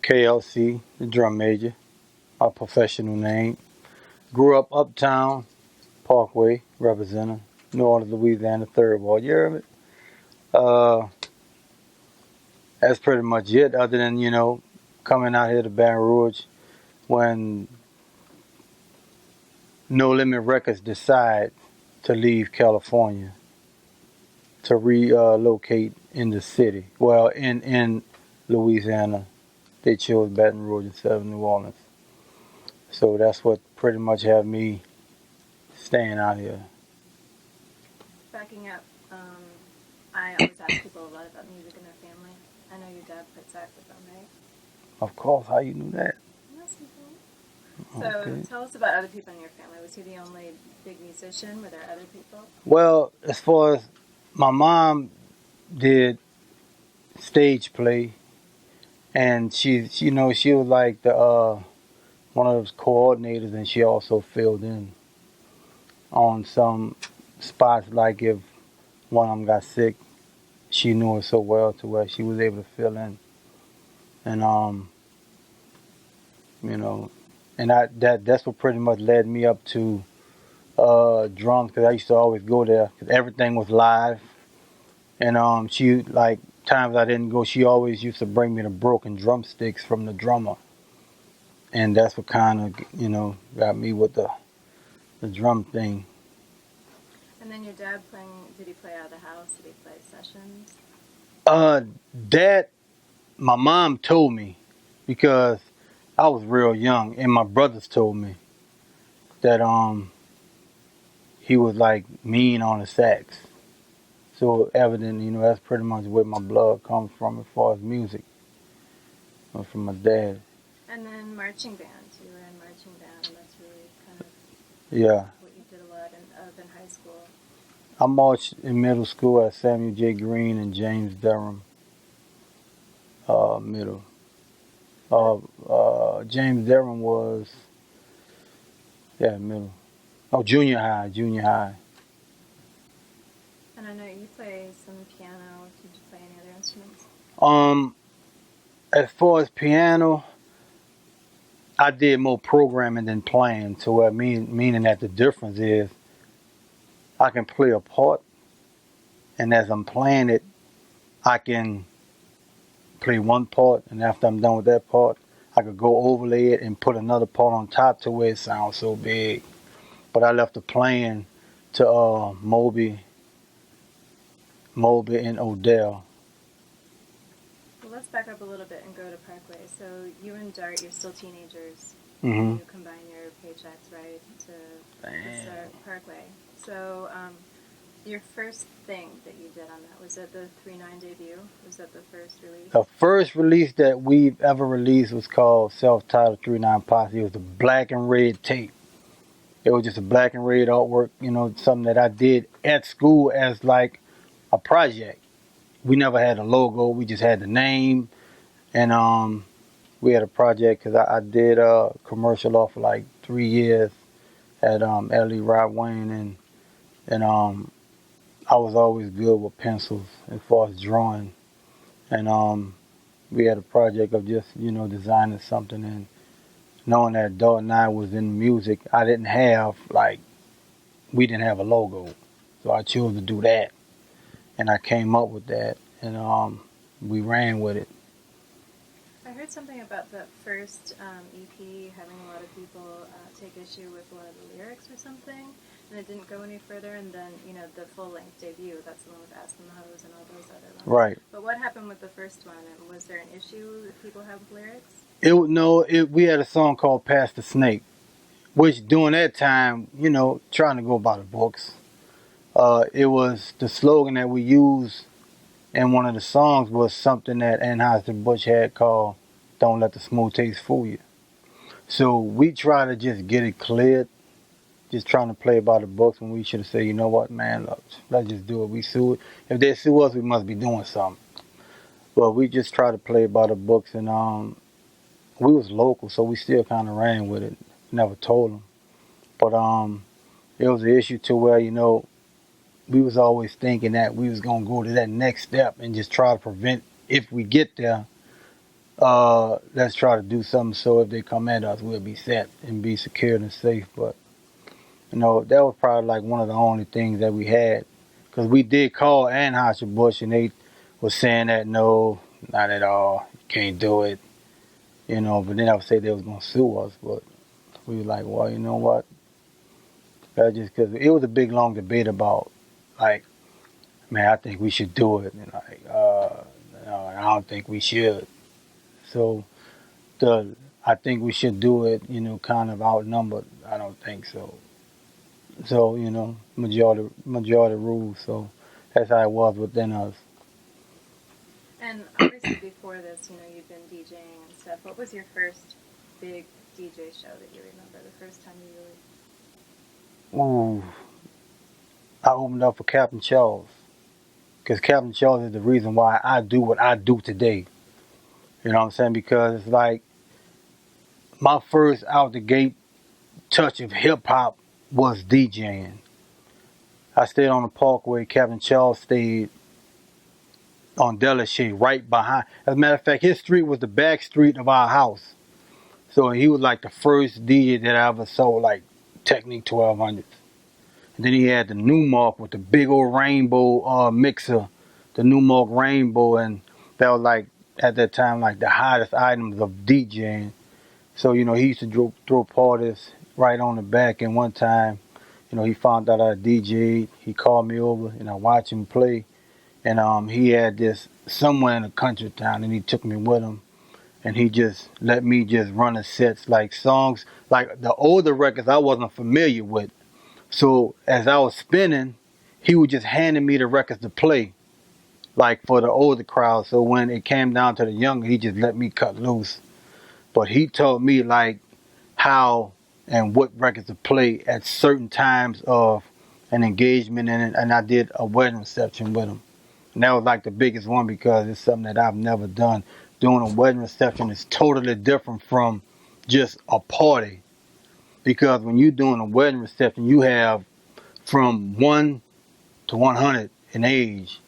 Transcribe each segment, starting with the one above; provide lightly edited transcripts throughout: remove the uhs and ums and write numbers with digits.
KLC, the drum major, our professional name. Grew up uptown, Parkway, representing New Orleans, Louisiana, third ward. You hear me? Uh, that's pretty much it. Other than coming out here to Baton Rouge when No Limit Records decide to leave California to relocate in the city. Well, in Louisiana, they chose Baton Rouge instead of New Orleans. So that's what pretty much had me staying out here. Backing up, I always ask people a lot about music in their family. I know your dad played saxophone, right? Of course, how you knew that? Yes, he did. So Okay. tell us about other people in your family. Was he the only big musician? Were there other people? Well, as far as my mom did stage play, and she was like the one of those coordinators, and she also filled in on some spots. Like if one of them got sick, she knew it so well to where she was able to fill in, and you know, and that's what pretty much led me up to drums, because I used to always go there because everything was live, and she like times I didn't go, she always used to bring me the broken drumsticks from the drummer, and that's what kind of got me with the drum thing. And then your dad playing, did he play out of the house? Did he play sessions? That my mom told me because I was real young, and my brothers told me that he was like mean on the sax. So evident, that's pretty much where my blood comes from as far as music, from my dad. And then marching band. You were in marching band, and that's really kind of Yeah. what you did a lot in high school. I marched in middle school at Samuel J. Green and James Durham middle. James Durham was, middle. Oh, junior high. And I know you play some piano. Did you play any other instruments? As far as piano, I did more programming than playing. So what meaning that the difference is, I can play a part, and as I'm playing it, I can play one part, and after I'm done with that part, I could go overlay it and put another part on top to where it sounds so big. But I left the playing to Moby and Odell. Well, let's back up a little bit and go to Parkway. So you and Dart, you're still teenagers. Mm-hmm. You combine your paychecks, right, to start Parkway. So your first thing that you did on that, was that the 3-9 debut? Was that the first release? The first release that we've ever released was called self-titled 3-9 Posse. It was a black and red tape. It was just a black and red artwork, something that I did at school as like a project. We never had a logo. We just had the name, and we had a project because I did a commercial off for like 3 years at L.E. Rod Wayne, and I was always good with pencils as far as drawing, and we had a project of just designing something, and knowing that Dart and I was in music, we didn't have a logo, so I chose to do that, and I came up with that, and we ran with it. I heard something about the first EP having a lot of people take issue with a lot of the lyrics or something, and it didn't go any further, and then, the full-length debut, that's the one with Ask and the Hose and all those other ones. Right. But what happened with the first one? And was there an issue that people have with lyrics? We had a song called Pass the Snake, which during that time, trying to go by the books, it was the slogan that we used in one of the songs was something that Anheuser-Busch had called "Don't Let the Smooth Taste Fool You." So we try to just get it cleared, just trying to play by the books, when we should have said, you know what, man, look, let's just do it. We sue it. If they sue us, we must be doing something. But we just try to play by the books, and we was local, so we still kind of ran with it. Never told them. But it was an issue to where, we was always thinking that we was going to go to that next step and just try to prevent, if we get there, let's try to do something so if they come at us, we'll be set and be secured and safe. But that was probably like one of the only things that we had, because we did call Anheuser-Busch and they was saying that no, not at all, you can't do it. But then I would say they was gonna sue us, but we were like, well, you know what? That's just because it was a big long debate about like, man, I think we should do it, and like, no, I don't think we should. So the I think we should do it, kind of outnumbered. I don't think so. So majority rules. So that's how it was within us. And obviously before this, you've been DJing and stuff. What was your first big DJ show that you remember? The first time you really... Ooh, I opened up for Capn Charles, because Capn Charles is the reason why I do what I do today. You know what I'm saying? Because it's like my first out the gate touch of hip hop was DJing. I stayed on the Parkway. Capn Charles stayed on Delashay, right behind. As a matter of fact, his street was the back street of our house. So he was like the first DJ that I ever saw, like Technique 1200s. And then he had the Newmark with the big old rainbow mixer, the Newmark Rainbow, and that was like at that time like the hottest items of DJing. So he used to throw parties right on the back. And one time, he found out I DJ'd. He called me over and I watched him play. And he had this somewhere in a country town, and he took me with him, and he just let me just run the sets, like songs, like the older records I wasn't familiar with. So as I was spinning, he was just handing me the records to play, like for the older crowd. So when it came down to the younger, he just let me cut loose. But he taught me like how and what records to play at certain times of an engagement, and I did a wedding reception with him. And that was like the biggest one, because it's something that I've never done. Doing a wedding reception is totally different from just a party. Because when you're doing a wedding reception, you have from 1 to 100 in age.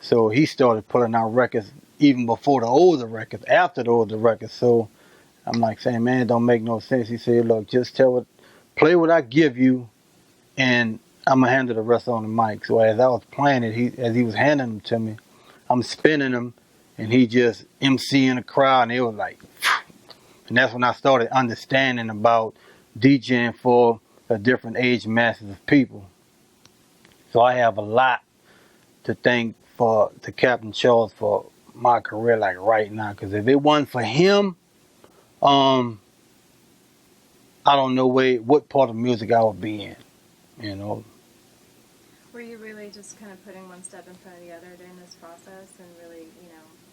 So he started putting out records even before the older records, after the older records. So I'm like saying, man, it don't make no sense. He said, look, just play what I give you, and I'm gonna handle the rest on the mic. So as I was playing it, as he was handing them to me, I'm spinning them, and he just emceeing the crowd, and it was like, and that's when I started understanding about DJing for a different age masses of people. So I have a lot to thank to Capn Charles for my career, like right now. Because if it wasn't for him, I don't know what part of music I would be in. Were you really just kind of putting one step in front of the other during this process? And really,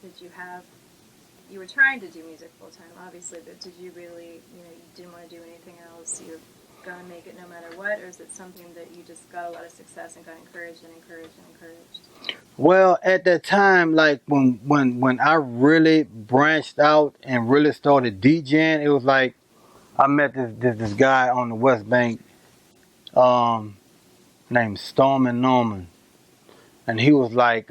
did you were trying to do music full time, obviously, but did you really, you didn't want to do anything else? You're going to make it no matter what? Or is it something that you just got a lot of success and got encouraged and encouraged and encouraged? Well, at that time, like when I really branched out and really started DJing, it was like I met this guy on the Westbank, named Stormin Norman, and he was like,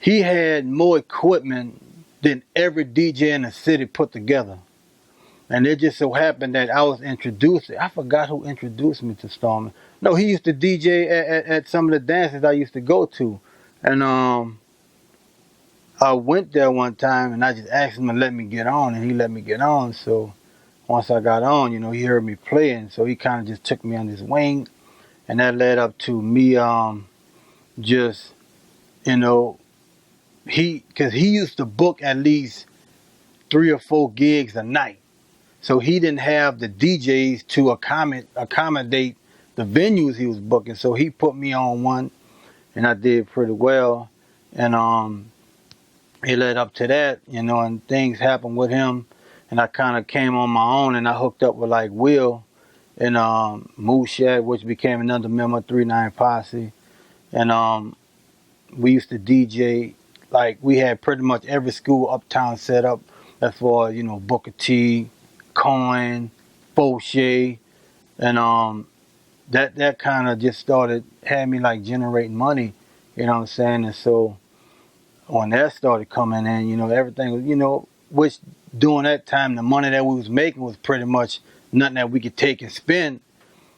he had more equipment than every DJ in the city put together. And it just so happened that I was introduced. I forgot who introduced me to Stormin. No, he used to DJ at some of the dances I used to go to. And I went there one time and I just asked him to let me get on, and he let me get on. So once I got on, he heard me playing, so he kind of just took me on his wing, and that led up to me just, because he used to book at least 3 or 4 gigs a night. So he didn't have the DJs to accommodate the venues he was booking. So he put me on one, and I did pretty well. And it led up to that, and things happened with him. And I kind of came on my own, and I hooked up with like Will and Mooshat, which became another member of 3-9 Posse. And we used to DJ, like we had pretty much every school uptown set up, as far as, Booker T, Coin, Fauché, and that kind of just had me like generating money, you know what I'm saying? And so when that started coming in, you know, everything was, you know, which during that time, the money that we was making was pretty much nothing that we could take and spend,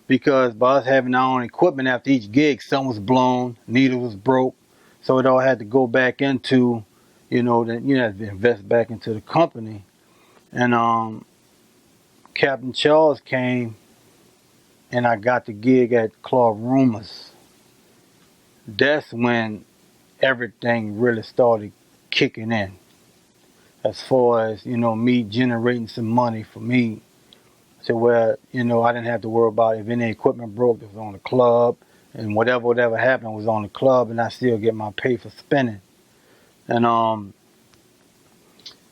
because by us having our own equipment after each gig, something was blown, needle was broke, so it all had to go back into, you know, to invest back into the company. And Capn Charles came, and I got the gig at Claude Rumors. That's when everything really started kicking in, as far as, you know, me generating some money for me, to where, you know, I didn't have to worry about if any equipment broke, it was on the club, and whatever happened was on the club, and I still get my pay for spinning. And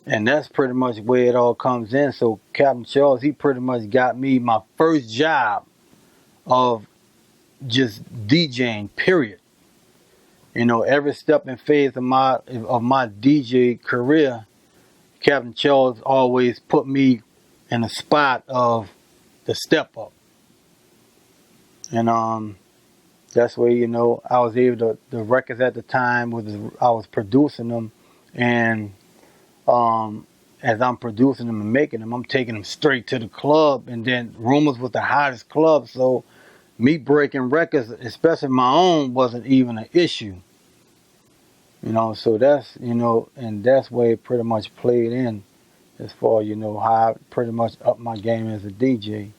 and that's pretty much where it all comes in. So Capn Charles, he pretty much got me my first job of just DJing, period. You know, every step and phase of my DJ career, Capn Charles always put me in a spot of the step up. And that's where, you know, I was able to, the records at the time I was producing them, and as I'm producing them and making them, I'm taking them straight to the club, and then Rumors was the hottest club, so me breaking records, especially my own, wasn't even an issue. You know, so that's, you know, and that's where it pretty much played in, as far, you know, how I pretty much upped my game as a DJ.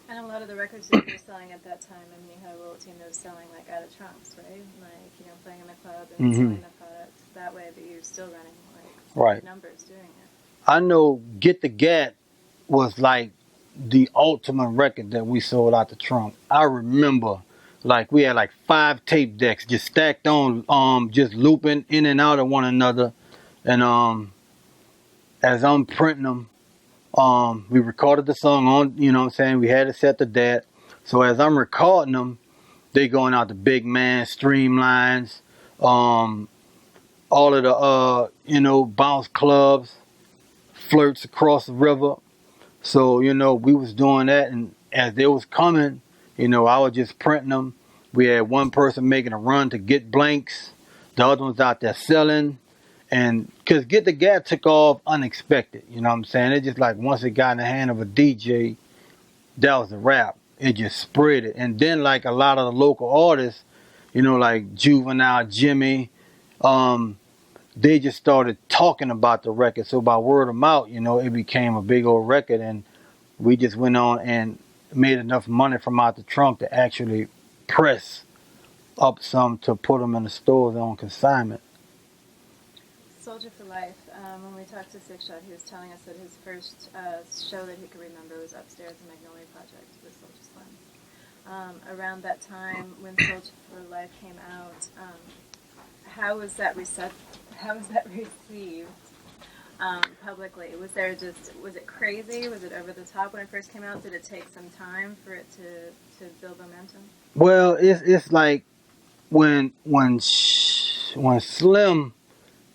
And a lot of the records that you were selling at that time, I mean, you had a little team that was selling like out of trunks, right? Like, you know, playing in the club and selling the product that way, but you're still running like Right. numbers doing it. I know Git the Gat was like the ultimate record that we sold out the trunk. I remember, like, we had like 5 tape decks just stacked on, just looping in and out of one another. And as I'm printing them, we recorded the song on, you know what I'm saying, we had it set to that. So as I'm recording them, they going out to Big Man, Streamlines, all of the, you know, bounce clubs, flirts across the river. So, you know, we was doing that, and as they was coming, you know, I was just printing them. We had one person making a run to get blanks. The other one's out there selling. And because Git the Gat took off unexpected, you know what I'm saying? It just like once it got in the hand of a DJ, that was a wrap. It just spread it. And then like a lot of the local artists, you know, like Juvenile, Jimmy, they just started talking about the record. So by word of mouth, you know, it became a big old record, and we just went on and made enough money from out the trunk to actually press up some to put them in the stores on consignment. Soulja for Life. When we talked to Six Shot, he was telling us that his first show that he could remember was upstairs in Magnolia Project with Soulja Slim. Around that time when Soulja for Life came out, how was that received publicly? Was it crazy? Was it over the top when it first came out? Did it take some time for it to build momentum? Well, it's like when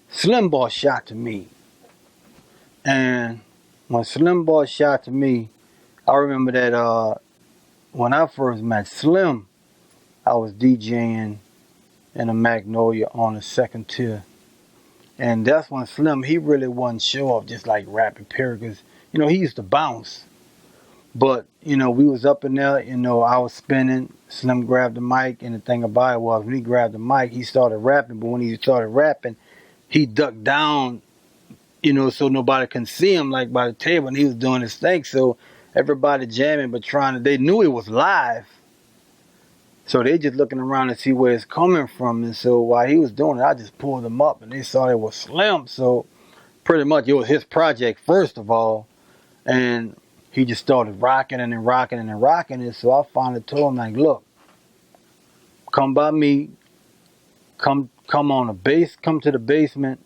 Slim Ball shot to me, and when Slim Ball shot to me, I remember that when I first met Slim, I was DJing in a Magnolia on the second tier. And that's when Slim, he really wasn't show off just like rapping, period. Because, you know, he used to bounce. But, you know, we was up in there, you know, I was spinning. Slim grabbed the mic, and the thing about it was when he grabbed the mic, he started rapping. But when he started rapping, he ducked down, you know, so nobody can see him, like by the table, and he was doing his thing. So everybody jamming, but they knew it was live. So they just looking around to see where it's coming from. And so while he was doing it, I just pulled him up, and they saw it was Slim. So pretty much it was his project, first of all. And he just started rocking and then rocking and then rocking it. So I finally told him, like, look, come by me, come on the base, come to the basement,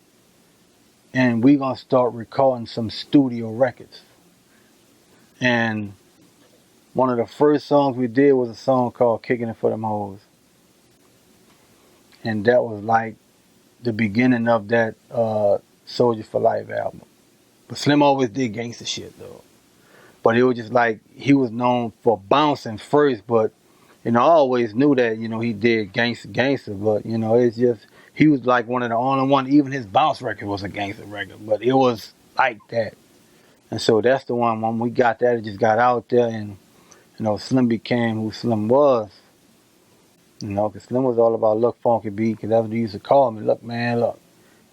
and we gonna start recording some studio records. And one of the first songs we did was a song called Kicking It for Them Hoes. And that was like the beginning of that Soulja for Life album. But Slim always did gangster shit though. But it was just like, he was known for bouncing first, but, you know, I always knew that, you know, he did gangster, but, you know, it's just, he was like one of the only one. Even his bounce record was a gangster record, but it was like that. And so that's the one. When we got that, it just got out there, and Slim became who Slim was. Because Slim was all about look funky beat. Because that's what he used to call me. Look, man, look.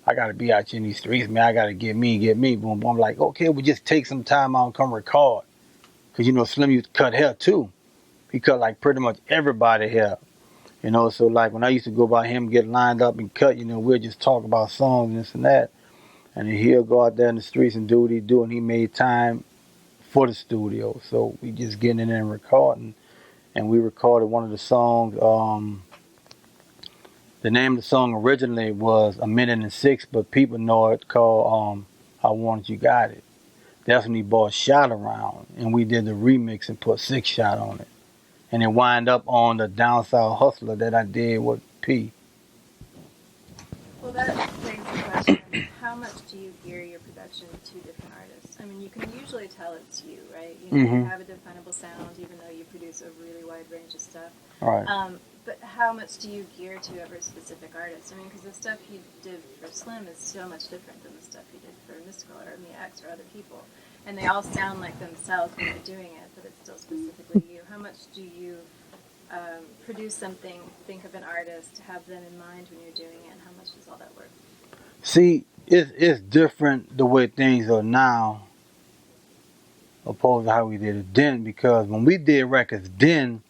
I gotta be out here in these streets, man. I gotta get me. Boom, boom. I'm like, okay, we just take some time out and come record. Cause Slim used to cut hair too. He cut like pretty much everybody hair. So like when I used to go by him, get lined up and cut, we'll just talk about songs and this and that. And then he'll go out there in the streets and do what he do, and he made time for the studio. So we just getting in there and recording. And we recorded one of the songs. The name of the song originally was A Minute and Six, but people know it called I Want You Got It. That's when he bought Shot Around, and we did the remix and put 6 Shot on it. And it wind up on the Down South Hustler that I did with P. Well, that begs the question, how much do you gear your production to different artists? I mean, you can usually tell it's you, right? You have a definable sound, even though you produce a really wide range of stuff. Right. But how much do you gear to every specific artist? I mean, because the stuff you did for Slim is so much different than the stuff you did for Mystical or MX or other people. And they all sound like themselves when they're doing it, but it's still specifically you. How much do you produce something, think of an artist, have them in mind when you're doing it, and how much does all that work? See, it's different the way things are now opposed to how we did it then, because when we did records then,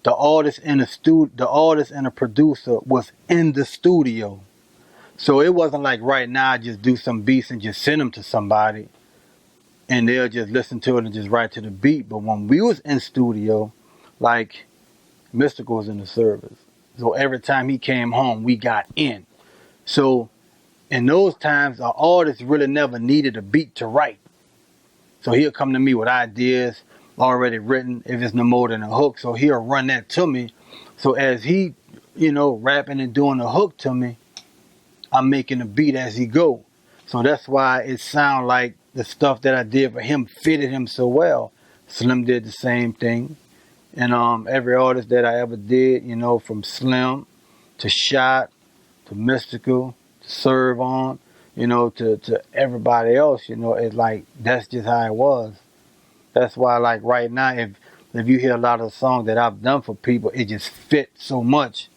the artist and the producer was in the studio. So it wasn't like right now I just do some beats and just send them to somebody and they'll just listen to it and just write to the beat. But when we was in studio, like Mystical was in the service. So every time he came home, we got in. So in those times, our artist really never needed a beat to write. So he'll come to me with ideas already written, if it's no more than a hook. So he'll run that to me. So as he, rapping and doing the hook to me, I'm making the beat as he go. So that's why it sound like the stuff that I did for him fitted him so well. Slim did the same thing. And every artist that I ever did, from Slim to Shot to Mystical to Serv On, to everybody else, it's like that's just how it was. That's why, like right now, if you hear a lot of the songs that I've done for people, it just fit so much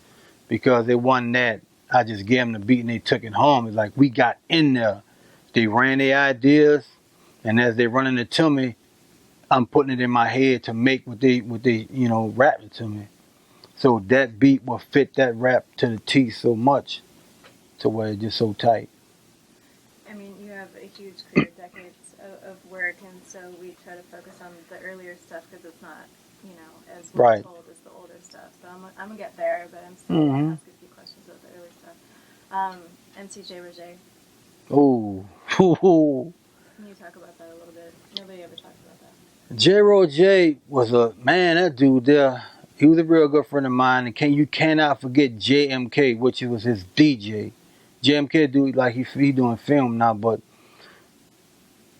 because it wasn't that I just gave them the beat and they took it home. It's like we got in there. They ran their ideas, and as they running it to me, I'm putting it in my head to make what they rap it to me. So that beat will fit that rap to the T so much to where it's just so tight. I mean, you have a huge career, decades of work, and so we try to focus on the earlier stuff because it's not, as well told as the older stuff. So I'm going to get there, but I'm still going to ask a few questions about the early stuff. MCJ Roger. Oh. Can you talk about that a little bit? Nobody ever talks about that. J. was that dude there, he was a real good friend of mine, and you cannot forget JMK, which was his DJ. JMK dude, like he doing film now, but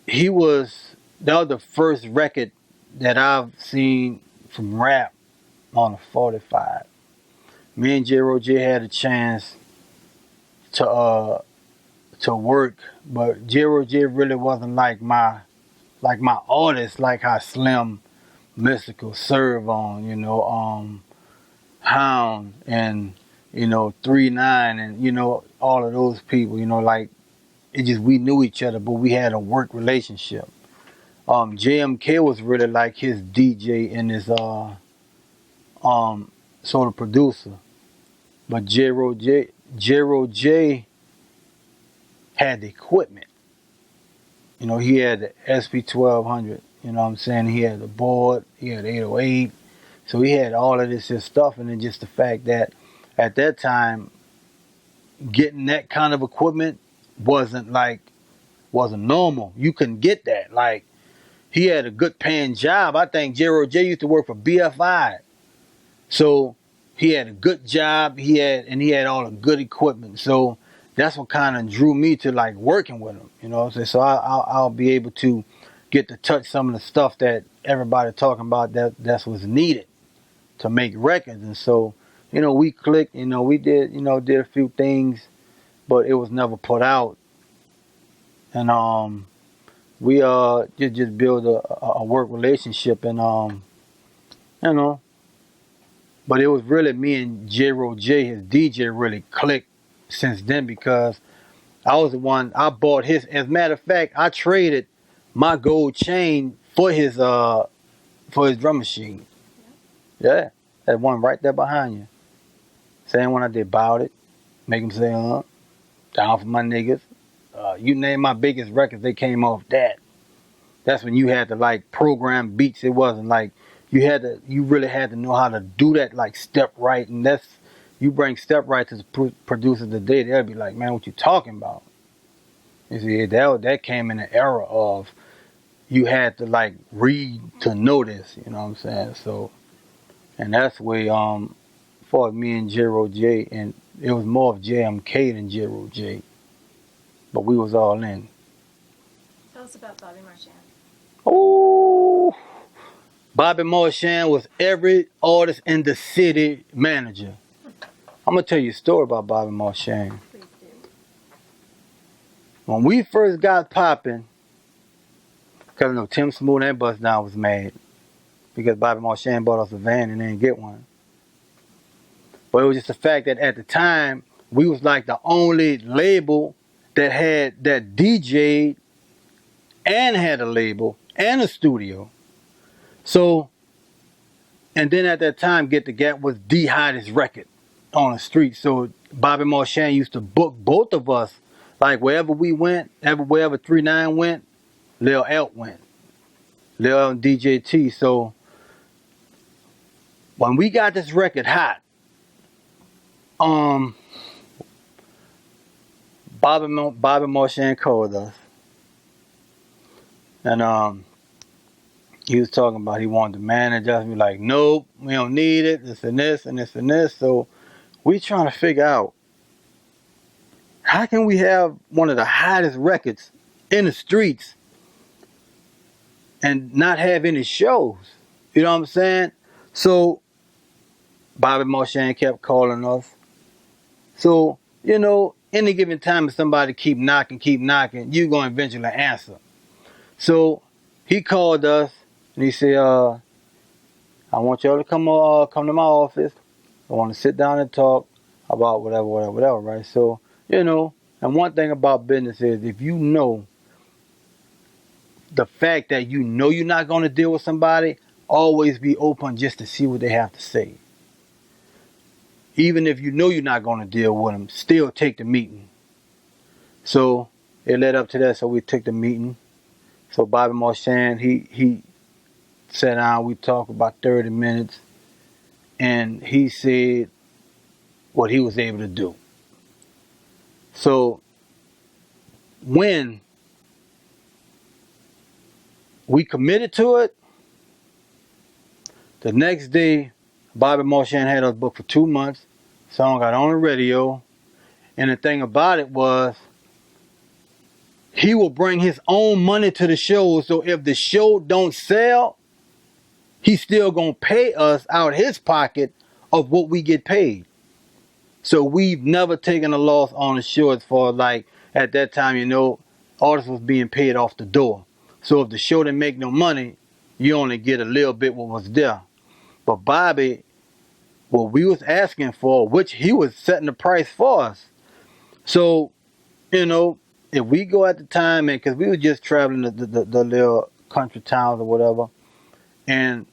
that was the first record that I've seen from rap on a 45. Me and J. had a chance to work, but J. really wasn't like my artist, like how Slim, Mystical, Serv On, Hound, and 3-9, and all of those people, like it just we knew each other, but we had a work relationship. JMK was really like his DJ and his sort of producer, but J. had the equipment. He had the SP1200. He had the board. He had 808. So he had all of this stuff, and then just the fact that at that time, getting that kind of equipment wasn't normal. You couldn't get that. Like, he had a good paying job. I think J. used to work for BFI. So he had a good job. He had all the good equipment. So that's what kind of drew me to like working with him. So I'll be able to get to touch some of the stuff that everybody talking about that's what's needed to make records. And so, we clicked, we did a few things but it was never put out. And we just build a work relationship, and you know. But it was really me and J, his DJ, really clicked since then, because I was the one, I bought his. As a matter of fact, I traded my gold chain for his drum machine. Yeah, that one right there behind you. Same one I did Bout It, make him say down for my niggas. You name my biggest records, they came off that. That's when you had to like program beats. It wasn't like you really had to know how to do that, like step right. And that's, you bring step right to the producers today, they'll be like, man, what you talking about? You see, that came in the era of you had to like read to know this, you know what I'm saying? So, and that's where for me and J, and it was more of JMK than J, but we was all in. Tell us about Bobby Marchan. Oh, Bobby Marchan was every artist in the city manager. I'm gonna tell you a story about Bobby Marchan. Please do. When we first got popping, because you know Tim Smooth and Bust Down was mad because Bobby Marchan bought us a van and they didn't get one. But it was just the fact that at the time we was like the only label that DJ'd and had a label and a studio. So, and then at that time, Git the Gat was the hottest record on the street. So Bobby Marchan used to book both of us, like wherever we went, wherever 3-9 went, Lil Elk went. Lil Elk and DJ T. So when we got this record hot, Bobby Marchan called us, and he was talking about he wanted to manage us. We like, nope, we don't need it. This and this and this and this. So we trying to figure out, how can we have one of the hottest records in the streets and not have any shows? You know what I'm saying? So Bobby Marchan kept calling us. So, you know, any given time, if somebody keep knocking, you're going to eventually answer. So he called us and he said, I want y'all to come to my office. I want to sit down and talk about whatever, right? So, you know, and one thing about business is, if you know the fact that you know you're not going to deal with somebody, always be open just to see what they have to say. Even if you know you're not going to deal with them, still take the meeting. So it led up to that, so we took the meeting. So Bobby Marchan, he sat down, we talked about 30 minutes, and he said what he was able to do. So when we committed to it, the next day, Bobby Marchan had us booked for 2 months. Song got on the radio. And the thing about it was, he will bring his own money to the show. So if the show don't sell, he's still going to pay us out his pocket of what we get paid. So we've never taken a loss on the show, as far as like, at that time, you know, artists was being paid off the door. So if the show didn't make no money, you only get a little bit what was there. But Bobby, what we was asking for, which he was setting the price for us. So, you know, if we go at the time, and because we were just traveling the little country towns or whatever, and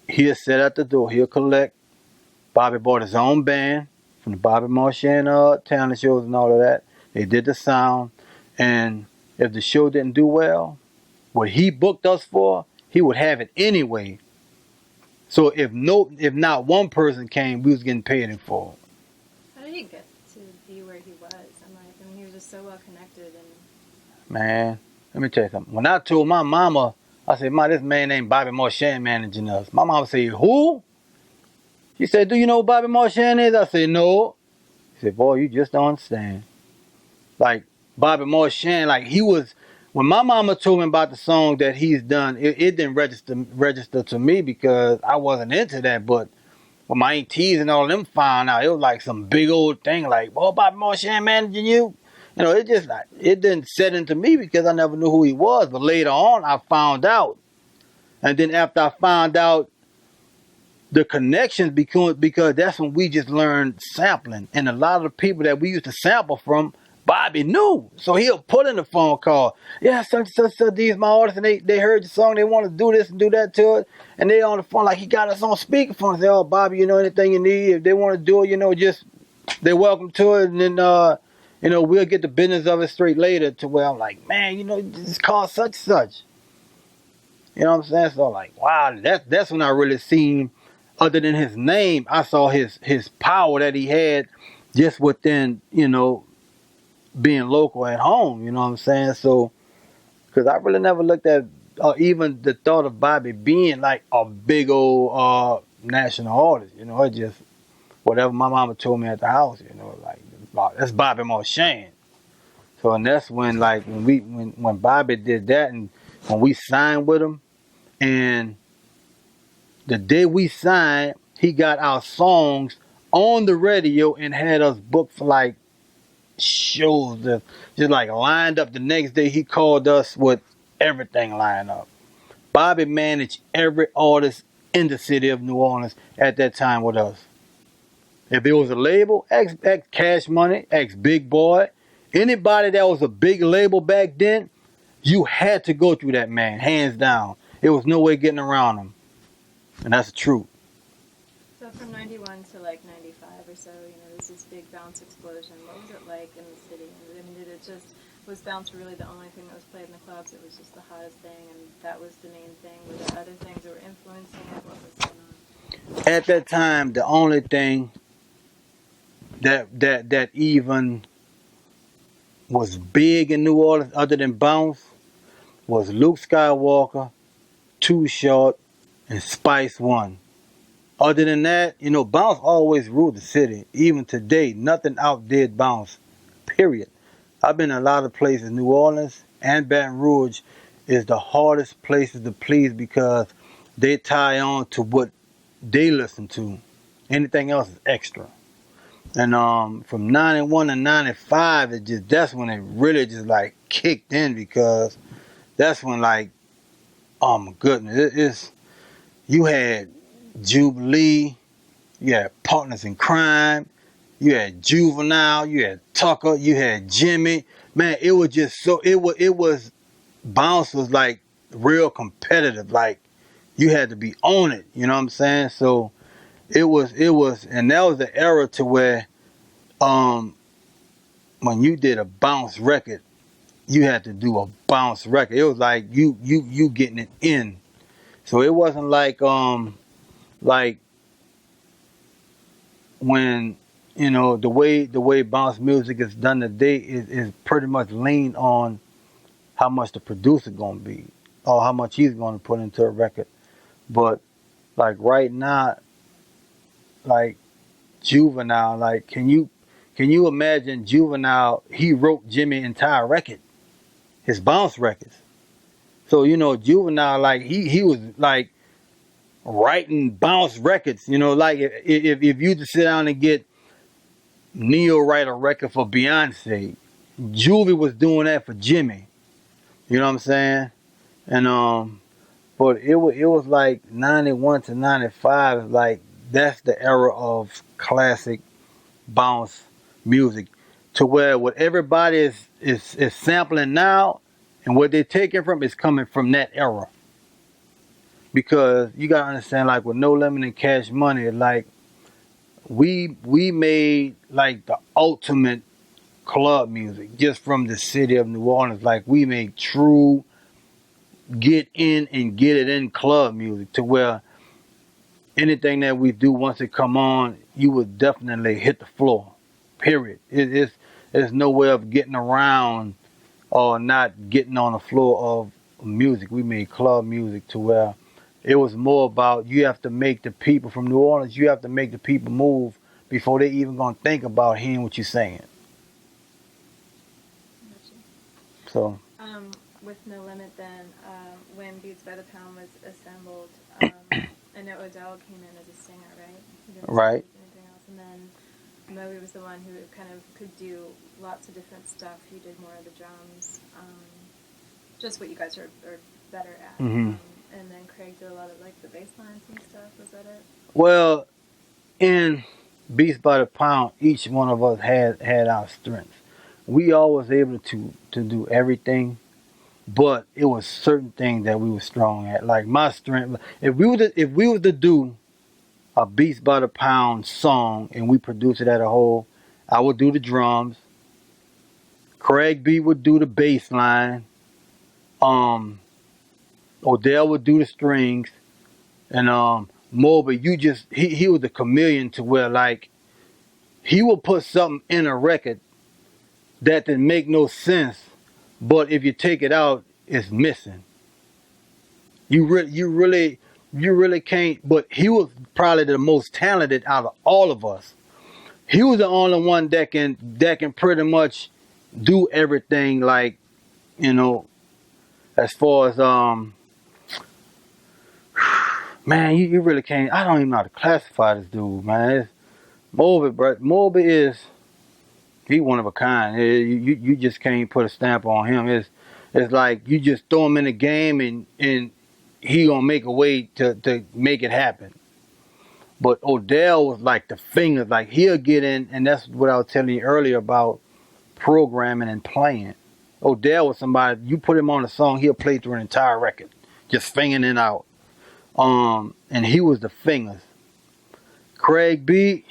he'll sit at the door, he'll collect. Bobby bought his own band from the Bobby Marchan talent shows and all of that. They did the sound, and if the show didn't do well, what he booked us for, he would have it anyway. So if not one person came, we was getting paid in full. How did he get to be where he was? I mean, he was just so well connected. And Man, let me tell you something. When I told my mama, I said, "Ma, this man named Bobby Marchan managing us." My mama said, "Who?" She said, "Do you know who Bobby Marchan is?" I said, "No." She said, "Boy, you just don't understand." Like, Bobby Marchan, like, he was, when my mama told me about the song that he's done, it didn't register to me because I wasn't into that. But when my aunties and all of them found out, it was like some big old thing, like, "Oh, Bobby Marchan managing you." You know, it just like it didn't set into me because I never knew who he was. But later on, I found out, and then after I found out the connections, because that's when we just learned sampling, and a lot of the people that we used to sample from, Bobby knew, so he'll put in a phone call. Yeah, such these my artists, and they heard the song, they want to do this and do that to it, and they on the phone like he got us on speakerphone. Say, "Oh, Bobby, you know anything you need? If they want to do it, you know, just they're welcome to it." And then you know, we'll get the business of it straight later. To where I'm like, man, you know, it's called such. You know what I'm saying? So like, wow, that's when I really seen. Other than his name, I saw his power that he had just within, you know, being local at home. You know what I'm saying? So, because I really never looked at even the thought of Bobby being like a big old national artist. You know, it just whatever my mama told me at the house. You know, like that's Bobby Marchan. So, and that's when like when Bobby did that, and when we signed with him, and the day we signed, he got our songs on the radio and had us booked for like shows that just like lined up. The next day he called us with everything lined up. Bobby managed every artist in the city of New Orleans at that time with us. If it was a label, ex Cash Money, ex Big Boy, anybody that was a big label back then, you had to go through that man, hands down. There was no way getting around him. And that's the truth. So from 91 to like 95 or so, you know, there's this big bounce explosion. What was it like in the city? I mean, did it just, was bounce really the only thing that was played in the clubs? It was just the hottest thing and that was the main thing? Were there other things that were influencing it? What was going on? At that time, the only thing that even was big in New Orleans other than bounce was Luke Skywalker, Too Short, and Spice One. Other than that, you know, bounce always ruled the city. Even today, nothing outdid bounce. Period. I've been in a lot of places. New Orleans and Baton Rouge is the hardest places to please because they tie on to what they listen to. Anything else is extra. And from 91 to 95, that's when it really just like kicked in because that's when like, oh my goodness, it's you had Jubilee, you had Partners in Crime, you had Juvenile, you had Tucker, you had Jimmy. Man, it was just so it was bounce was like real competitive. Like you had to be on it. You know what I'm saying? So it was, and that was the era to where um when you did a bounce record, you had to do a bounce record. It was like you getting it in. So it wasn't like when you know the way bounce music is done today is pretty much lean on how much the producer gonna be or how much he's gonna put into a record. But like right now, like Juvenile, like can you imagine Juvenile? He wrote Jimmy's entire record, his bounce records. So you know Juvenile, like he was like writing bounce records. You know, like if you just sit down and get Neo write a record for Beyonce, Juvie was doing that for Jimmy. You know what I'm saying? And but it was like 91 to 95. Like that's the era of classic bounce music, to where what everybody is sampling now, and what they're taking from is coming from that era. Because you gotta understand, like with No Limit and Cash Money, like we made like the ultimate club music just from the city of New Orleans. Like we made true get in and get it in club music, to where anything that we do once it come on, you would definitely hit the floor. Period. There's no way of getting around or not getting on the floor of music. We made club music to where it was more about you have to make the people from New Orleans, you have to make the people move before they even gonna think about hearing what you're saying. So With No Limit then, when Beats by the Pound was assembled, I know Odell came in as a singer, right? He didn't Right. do anything else. And then Moby was the one who kind of could do lots of different stuff. He did more of the drums, just what you guys are better at. Mm-hmm. And then Craig did a lot of like the bass lines and stuff. Was that it? Well, in Beats by the Pound, each one of us had our strengths. We all was able to do everything, but it was certain things that we were strong at. Like my strength, if we were to do a Beats by the Pound song and we produce it as a whole, I would do the drums. Craig B would do the bass line. Odell would do the strings, and Moby, he was the chameleon to where like he would put something in a record that didn't make no sense, but if you take it out, it's missing. You really can't. But he was probably the most talented out of all of us. He was the only one that can pretty much do everything. Like, you know, as far as man, you really can't. I don't even know how to classify this dude, man. It's Moby, bro. Moby is he one of a kind. You just can't put a stamp on him. It's like you just throw him in the game and he gonna make a way to make it happen. But Odell was like the fingers, like he'll get in, and that's what I was telling you earlier about programming and playing. Odell was somebody you put him on a song, he'll play through an entire record, just fingering it out. And he was the fingers. Craig B,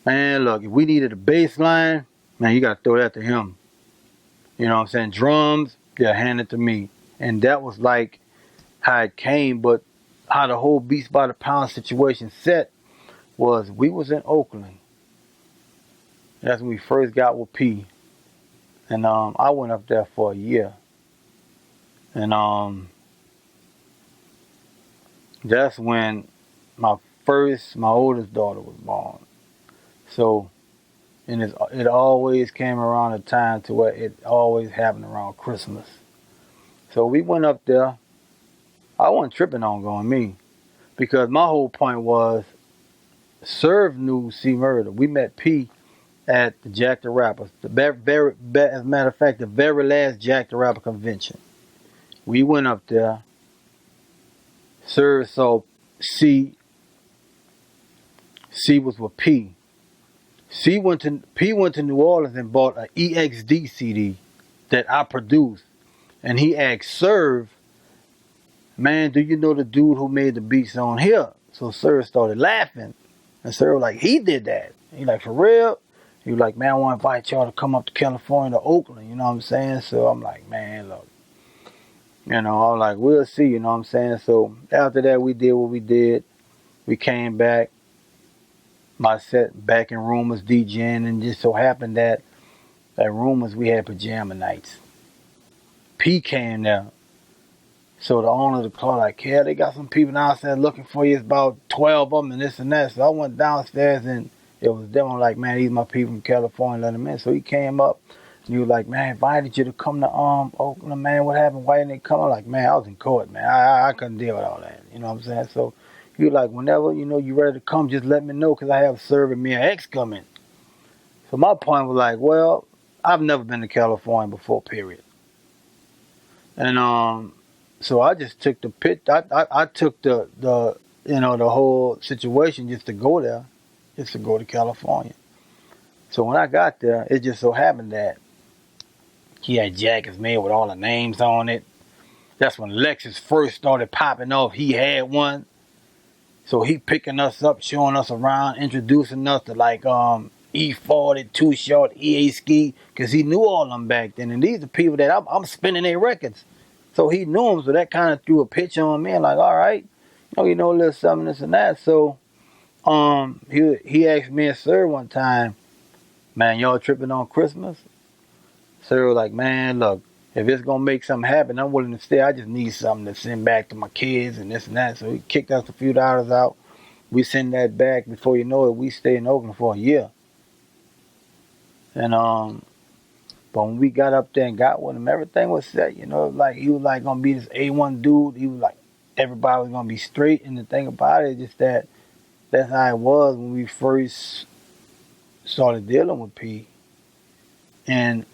man, look, if we needed a bass line, man, you gotta throw that to him. You know what I'm saying? Drums, yeah, hand it to me. And that was like how it came, but how the whole Beats by the Pound situation set was we was in Oakland. That's when we first got with P. And I went up there for a year. And that's when my oldest daughter was born. So, and it always came around a time to where it always happened around Christmas. So we went up there. I wasn't tripping on going me because my whole point was Serv knew C Murder. We met P at the Jack the Rapper. As a matter of fact, the very last Jack the Rapper convention. We went up there. Serv saw C. C was with P. P went to New Orleans and bought an EXD CD that I produced, and he asked Serv, "Man, do you know the dude who made the beats on here?" So Serv started laughing, and Serv was like, "He did that." He like, "For real?" He was like, "Man, I want to invite y'all to come up to California to Oakland." You know what I'm saying? So I'm like, "Man, look." You know, I'm like, "We'll see." You know what I'm saying? So after that, we did what we did. We came back. My set back in Rumors DJing, and just so happened that at Rumors we had pajama nights. P came there. So the owner of the club like, "Yeah, they got some people downstairs looking for you. It's about 12 of them and this and that." So I went downstairs and it was them. I'm like, "Man, these my people from California, let them in." So he came up and he was like, "Man, I invited you to come to Oakland, man. What happened? Why didn't they come?" I'm like, "Man, I was in court, man. I couldn't deal with all that." You know what I'm saying? So he was like, "Whenever, you know, you ready to come, just let me know because I have serving me an ex coming." So my point was like, well, I've never been to California before, period. And so I just took the pit. I took the the whole situation just to go there, just to go to California. So when I got there, it just so happened that he had jackets made with all the names on it. That's when Lexus first started popping off. He had one. So he picking us up, showing us around, introducing us to like E40, Too Short, EA Ski, because he knew all them back then. And these are people that I'm spinning their records. So he knew them, so that kind of threw a pitch on me. And like, all right, you know a little something, this and that. So he asked me and Sir one time, "Man, y'all tripping on Christmas?" Sir was like, "Man, look, if it's gonna make something happen, I'm willing to stay. I just need something to send back to my kids and this and that." So he kicked us a few dollars out. We send that back. Before you know it, we stay in Oakland for a year. And but when we got up there and got with him, everything was set. You know, like he was like gonna be this A1 dude. He was like everybody was gonna be straight. And the thing about it is just that that's how it was when we first started dealing with P. And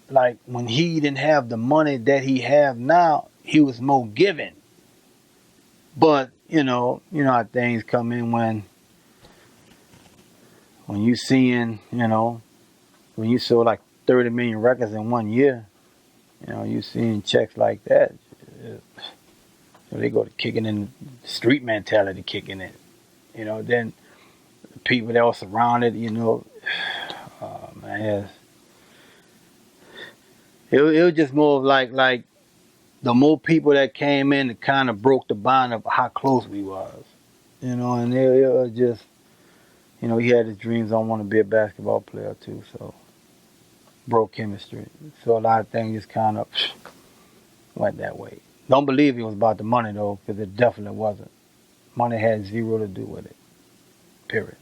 like when he didn't have the money that he have now, he was more giving. But you know how things come in when you seeing, when you sold like 30 million records in 1 year, you seeing checks like that. So they go to kicking in, street mentality kicking in. Then the people that were surrounded, man, it was just more of like the more people that came in, it kind of broke the bond of how close we was. And it was just, he had his dreams on wanting to be a basketball player too, so broke chemistry. So a lot of things just kind of went that way. Don't believe it was about the money though, because it definitely wasn't. Money had zero to do with it. Period.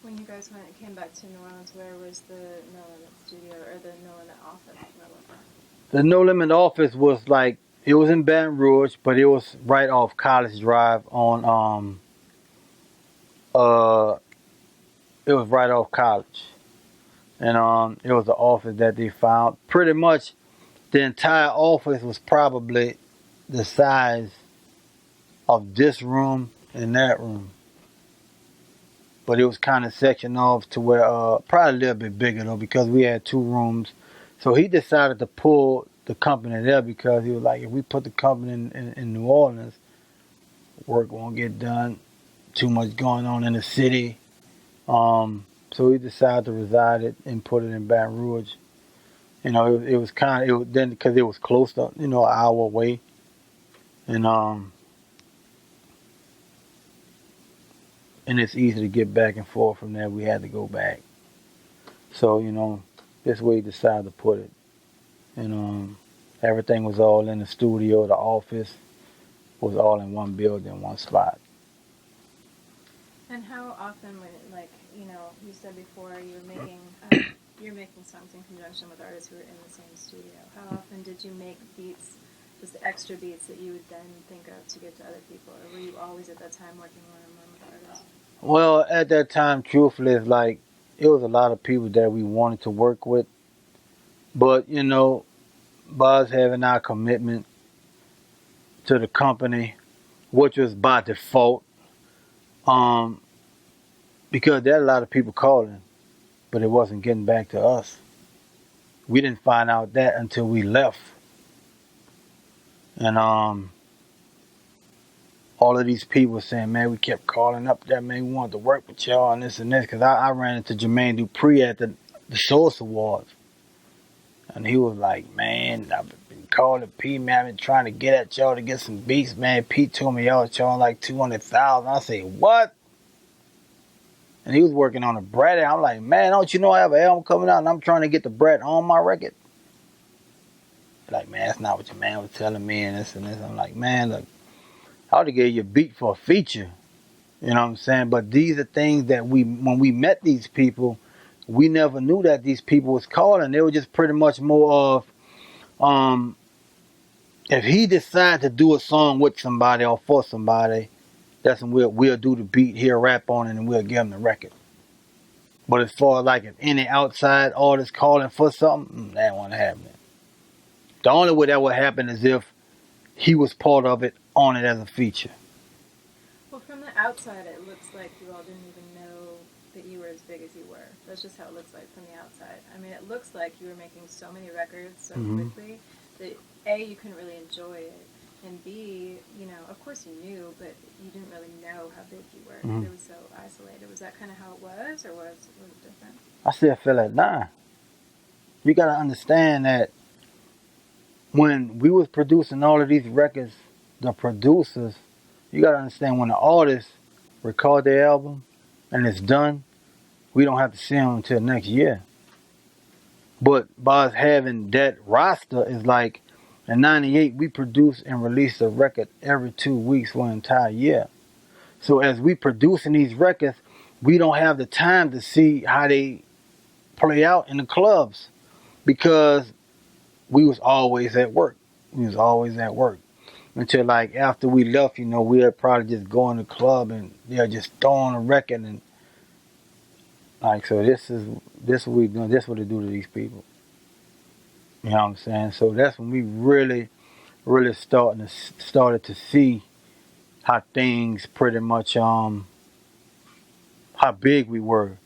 When you guys came back to New Orleans, where was the No Limit studio or the No Limit office? The No Limit office was like, it was in Baton Rouge, but it was right off College Drive on it was right off College. And it was an office that they found. Pretty much the entire office was probably the size of this room and that room. But it was kind of sectioned off to where, probably a little bit bigger though, because we had 2 rooms. So he decided to pull the company there because he was like, if we put the company in New Orleans, work won't get done. Too much going on in the city. So he decided to reside it and put it in Baton Rouge. It was kind of, then because it was close to, an hour away. And it's easy to get back and forth from there. We had to go back. So, this way he decided to put it. And everything was all in the studio. The office was all in one building, one spot. And how often, when you said before you're making songs in conjunction with artists who are in the same studio. How often did you make beats, just extra beats that you would then think of to give to other people, or were you always at that time working one-on-one with artists? Well, at that time, truthfully, it's like it was a lot of people that we wanted to work with, but by us having our commitment to the company, which was by default, because there are a lot of people calling, but it wasn't getting back to us. We didn't find out that until we left. And all of these people saying, man, we kept calling up there, man, we wanted to work with y'all and this and this. Because I ran into Jermaine Dupri at the Source Awards. And he was like, man, I've been calling P, man, I've been trying to get at y'all to get some beats, man. P told me y'all charging like $200,000. I say, what? And he was working on a Brett. I'm like, man, don't you know I have an album coming out and I'm trying to get the Brett on my record? Like, man, that's not what your man was telling me and this and this. I'm like, man, look, I ought to give you a beat for a feature. You know what I'm saying? But these are things that when we met these people, we never knew that these people was calling. They were just pretty much more of, if he decided to do a song with somebody or for somebody, that's when we'll do the beat, he'll rap on it, and we'll give him the record. But as far as like if any outside artist calling for something, that won't happen. The only way that would happen is if he was part of it, on it as a feature. Well, from the outside, it looks like you all didn't even know that you were as big as you were. That's just how it looks like from the outside. I mean, it looks like you were making so many records so quickly that A, you couldn't really enjoy it, and B, of course you knew, but you didn't really know how big you were. It was so isolated. Was that kind of how it was, or was it different? I still feel like, nah. You got to understand that when we was producing all of these records, the producers, you got to understand when the artists record their album and it's done, we don't have to see them until next year. But by us having that roster, is like in 98, we produced and released a record every 2 weeks for an entire year. So as we producing these records, we don't have the time to see how they play out in the clubs because we was always at work. until like after we left, we'll probably just go in the club and they'll just throw on a record and like, so this what we doing, this what they do to these people. You know what I'm saying? So that's when we really, really started to see how things pretty much how big we were.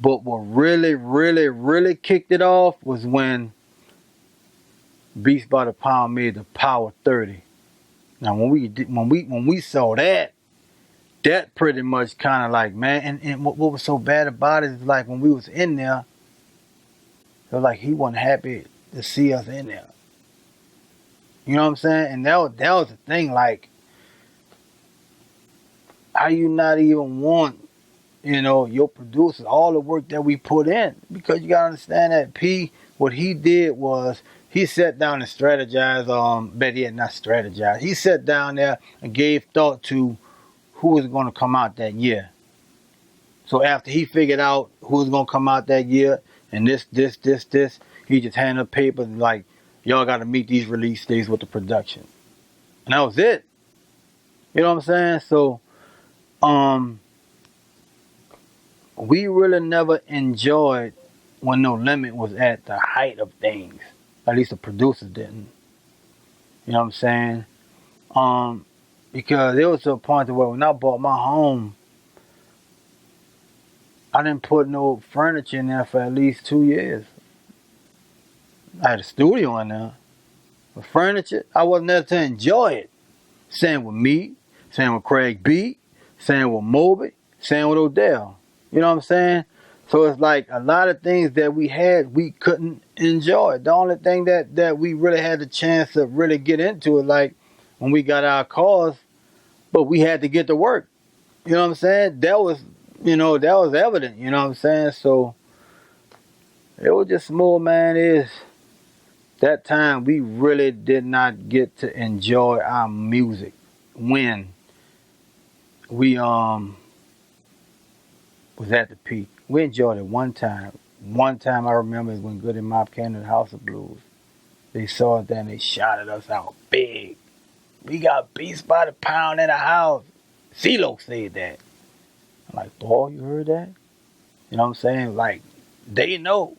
But what really, really, really kicked it off was when Beats by the Pound made the Power 30. Now when we saw that pretty much kind of like, man, and what was so bad about it is like when we was in there, it was like he wasn't happy to see us in there. You know what I'm saying? And that was the thing, like, how you not even want, your producers, all the work that we put in. Because you gotta understand that P, what he did was he sat down and strategized, but he had not strategized. He sat down there and gave thought to who was gonna come out that year. So after he figured out who was gonna come out that year and this, he just handed a paper like, y'all gotta meet these release dates with the production. And that was it. You know what I'm saying? So we really never enjoyed when No Limit was at the height of things. At least the producers didn't. You know what I'm saying? Because it was to a point where when I bought my home, I didn't put no furniture in there for at least 2 years. I had a studio in there. But furniture, I wasn't there to enjoy it. Same with me, same with Craig B, same with Moby, same with Odell. You know what I'm saying? So it's like a lot of things that we had, we couldn't enjoy. The only thing that we really had the chance to really get into it, like when we got our cars, but we had to get to work. You know what I'm saying? That was evident. You know what I'm saying? So it was just small, man. Is that time we really did not get to enjoy our music when we was at the peak. We enjoyed it one time. One time I remember is when Good and Mop came to the House of Blues. They saw it there and they shouted us out big. We got Beats by the Pound in the house. CeeLo said that. I'm like, boy, you heard that? You know what I'm saying? Like, they know.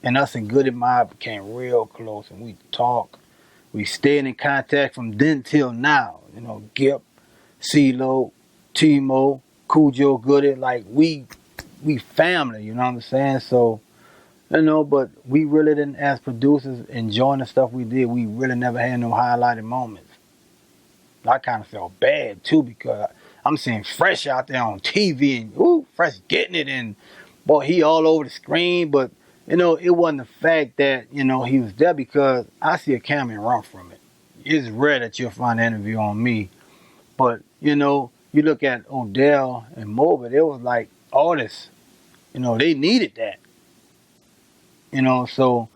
And us and Good and Mob became real close and we talked. We stayed in contact from then till now. Gip, CeeLo, Timo, Cujo, Goody, like we family, you know what I'm saying? So, but we really didn't, as producers, enjoying the stuff we did, we really never had no highlighted moments. I kind of felt bad too because I'm seeing Fresh out there on TV and Fresh getting it and boy, he all over the screen, but it wasn't the fact that, he was there because I see a camera and run from it. It's rare that you'll find an interview on me. But, you look at Odell and Moby, it was like artists, they needed that. So,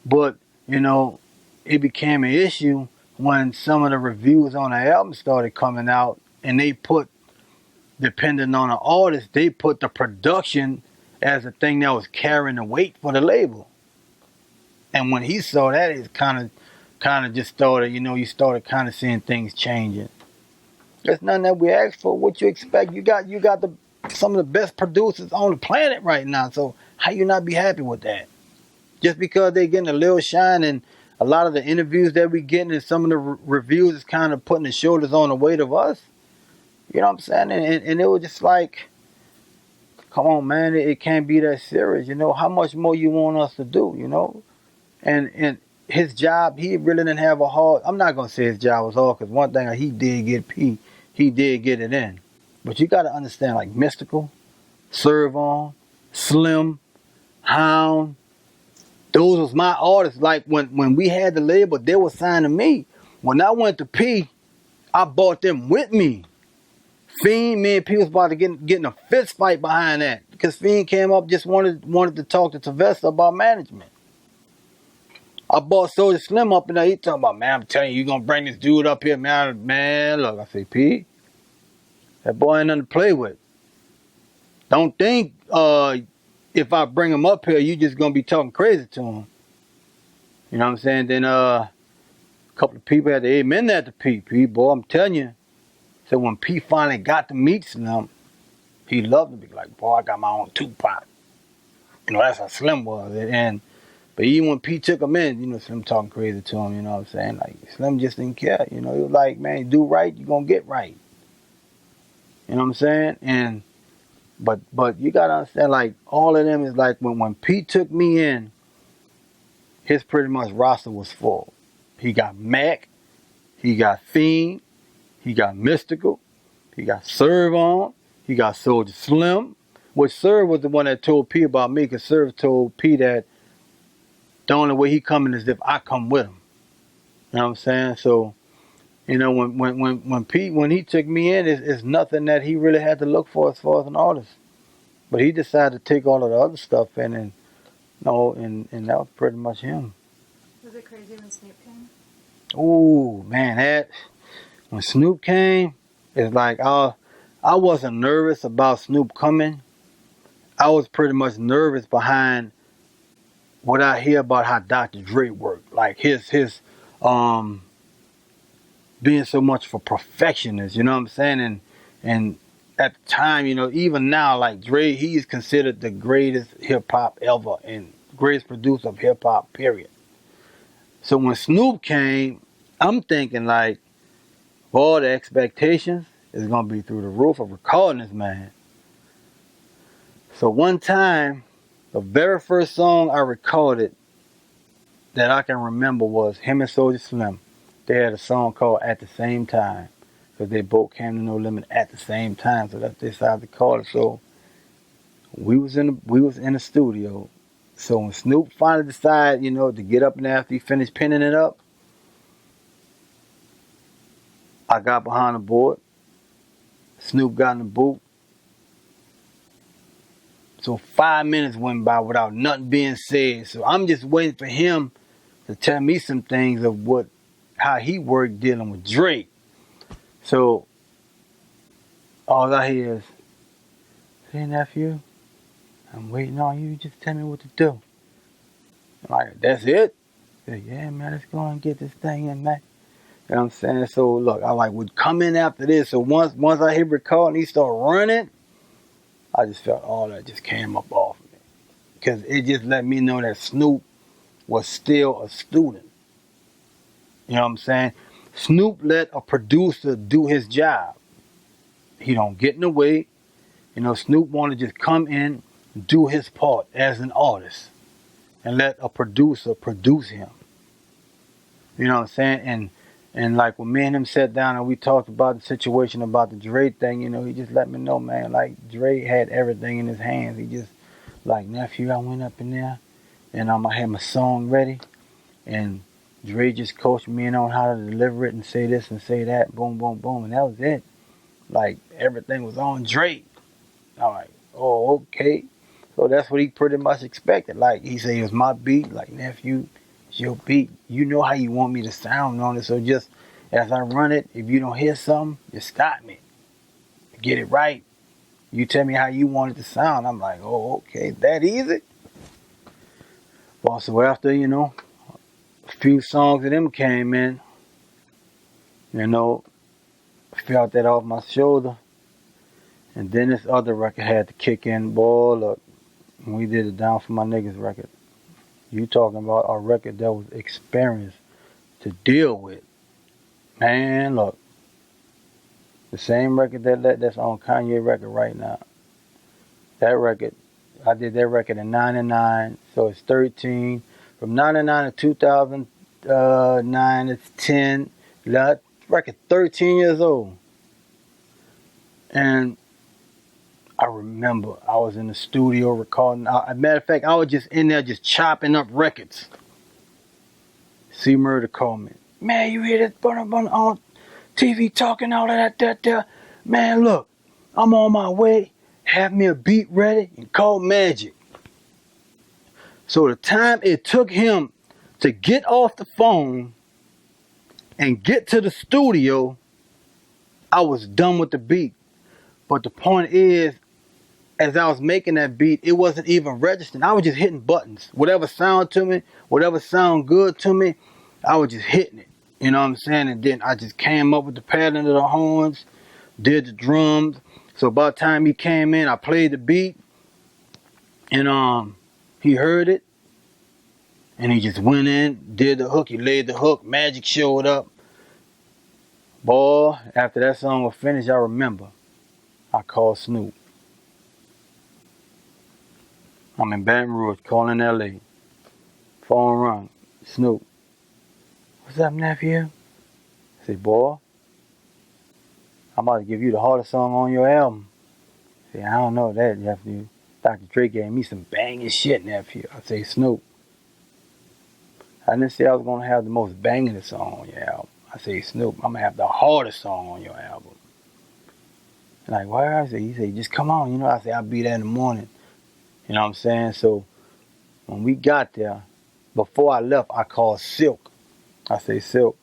but, it became an issue when some of the reviews on the album started coming out and they put, depending on the artist, they put the production as a thing that was carrying the weight for the label. And when he saw that, it kind of just started, you started kind of seeing things changing. There's nothing that we asked for. What you expect? You got some of the best producers on the planet right now. So how you not be happy with that? Just because they're getting a little shine and a lot of the interviews that we getting and some of the reviews is kind of putting the shoulders on the weight of us. You know what I'm saying? And it was just like, come on, man, it can't be that serious. How much more you want us to do, And his job, he really didn't have a hard, I'm not going to say his job was hard because one thing he did get he did get it in. But you got to understand, like Mystical, Serv On, Slim, Hound, those was my artists. Like when we had the label, they were signed to me. When I went to P, I brought them with me. Fiend, me and P was about to get in a fist fight behind that. Because Fiend came up, just wanted to talk to Tavesta about management. I brought Soulja Slim up and he talking about, man, I'm telling you, going to bring this dude up here, man. Man, look, I say, P, that boy ain't nothing to play with. Don't think if I bring him up here, you just going to be talking crazy to him. You know what I'm saying? Then A couple of people had to amen that to P. P, boy, I'm telling you. So when P finally got to meet Slim, he loved to be like, boy, I got my own Tupac. You know, that's how Slim was. But even when P took him in, you know, Slim talking crazy to him, you know what I'm saying? Like, Slim just didn't care. You know, he was like, man, you do right, you're going to get right. You know what I'm saying? But you got to understand, like, all of them is like, when P took me in, his pretty much roster was full. He got Mac, he got Fiend, he got Mystical, he got Serv On, he got Soulja Slim, which Serv was the one that told P about me, because Serv told P that the only way he coming is if I come with him. You know what I'm saying? So, you know, when he took me in, it's nothing that he really had to look for as far as an artist. But he decided to take all of the other stuff in, and that was pretty much him. Was it crazy when Snoop came? Ooh, man, when Snoop came, it's like I wasn't nervous about Snoop coming. I was pretty much nervous behind what I hear about how Dr. Dre worked. Like his being so much of a perfectionist, you know what I'm saying? And at the time, you know, even now, like Dre, he's considered the greatest hip hop ever and greatest producer of hip hop, period. So when Snoop came, I'm thinking like, all the expectations is gonna be through the roof of recording this man. So one time, the very first song I recorded that I can remember was him and Soulja Slim. They had a song called At the Same Time, because they both came to No Limit at the same time, so that's what they decided to call it. So we was in the studio. So when Snoop finally decided, you know, to get up and after he finished pinning it up, I got behind the board. Snoop got in the booth. So 5 minutes went by without nothing being said. So I'm just waiting for him to tell me some things of how he worked dealing with Drake. So all I hear is, "Hey nephew, I'm waiting on you. Just tell me what to do." I'm like, "That's it?" He said, "Yeah, man, let's go and get this thing in, man." You know what I'm saying? So look, I like would come in after this. So once I hit record and he started running, I just felt all that just came up off of me. Because it just let me know that Snoop was still a student. You know what I'm saying? Snoop let a producer do his job. He don't get in the way. You know, Snoop want to just come in, do his part as an artist, and let a producer produce him. You know what I'm saying? And like when me and him sat down and we talked about the situation about the Dre thing, you know, he just let me know, man, like Dre had everything in his hands. He just, like, nephew, I went up in there and I had my song ready, and Dre just coached me in on how to deliver it and say this and say that, boom, boom, boom, and that was it. Like, everything was on Dre. I'm like, oh, okay. So that's what he pretty much expected. Like, he said it was my beat, like, nephew, it's your beat. You know how you want me to sound on it, so just as I run it, if you don't hear something, just stop me. Get it right. You tell me how you want it to sound. I'm like, oh, okay, that easy? Well, so after, you know, a few songs of them came in, you know, I felt that off my shoulder. And then this other record had to kick in. Boy, look, when we did it Down for My Niggas record, you talking about a record that was experienced to deal with. Man, look, the same record that's on Kanye record right now. That record, I did that record in 99, so it's 13. From 99 to 2009, it's 10. That record 13 years old. And I remember I was in the studio recording. As a matter of fact, I was just in there just chopping up records. C Murder called me. Man, you hear that on TV talking all of that. Man, look, I'm on my way. Have me a beat ready and call Magic. So the time it took him to get off the phone and get to the studio, I was done with the beat. But the point is, as I was making that beat, it wasn't even registering. I was just hitting buttons. Whatever sound to me, whatever sound good to me, I was just hitting it. You know what I'm saying? And then I just came up with the pattern of the horns, did the drums. So by the time he came in, I played the beat, and he heard it, and he just went in, did the hook. He laid the hook. Magic showed up. Boy, after that song was finished, I remember I called Snoop. I'm in Baton Rouge, calling LA. Phone rung. Snoop. What's up, nephew? I say, boy, I'm about to give you the hardest song on your album. I say, I don't know that, nephew. Dr. Dre gave me some banging shit, nephew. I say, Snoop, I didn't say I was going to have the most banging song on your album. I say, Snoop, I'm going to have the hardest song on your album. Like, why? I say, he said, just come on. You know, I say, I'll be there in the morning. You know what I'm saying? So when we got there, before I left, I called Silk. I say, Silk,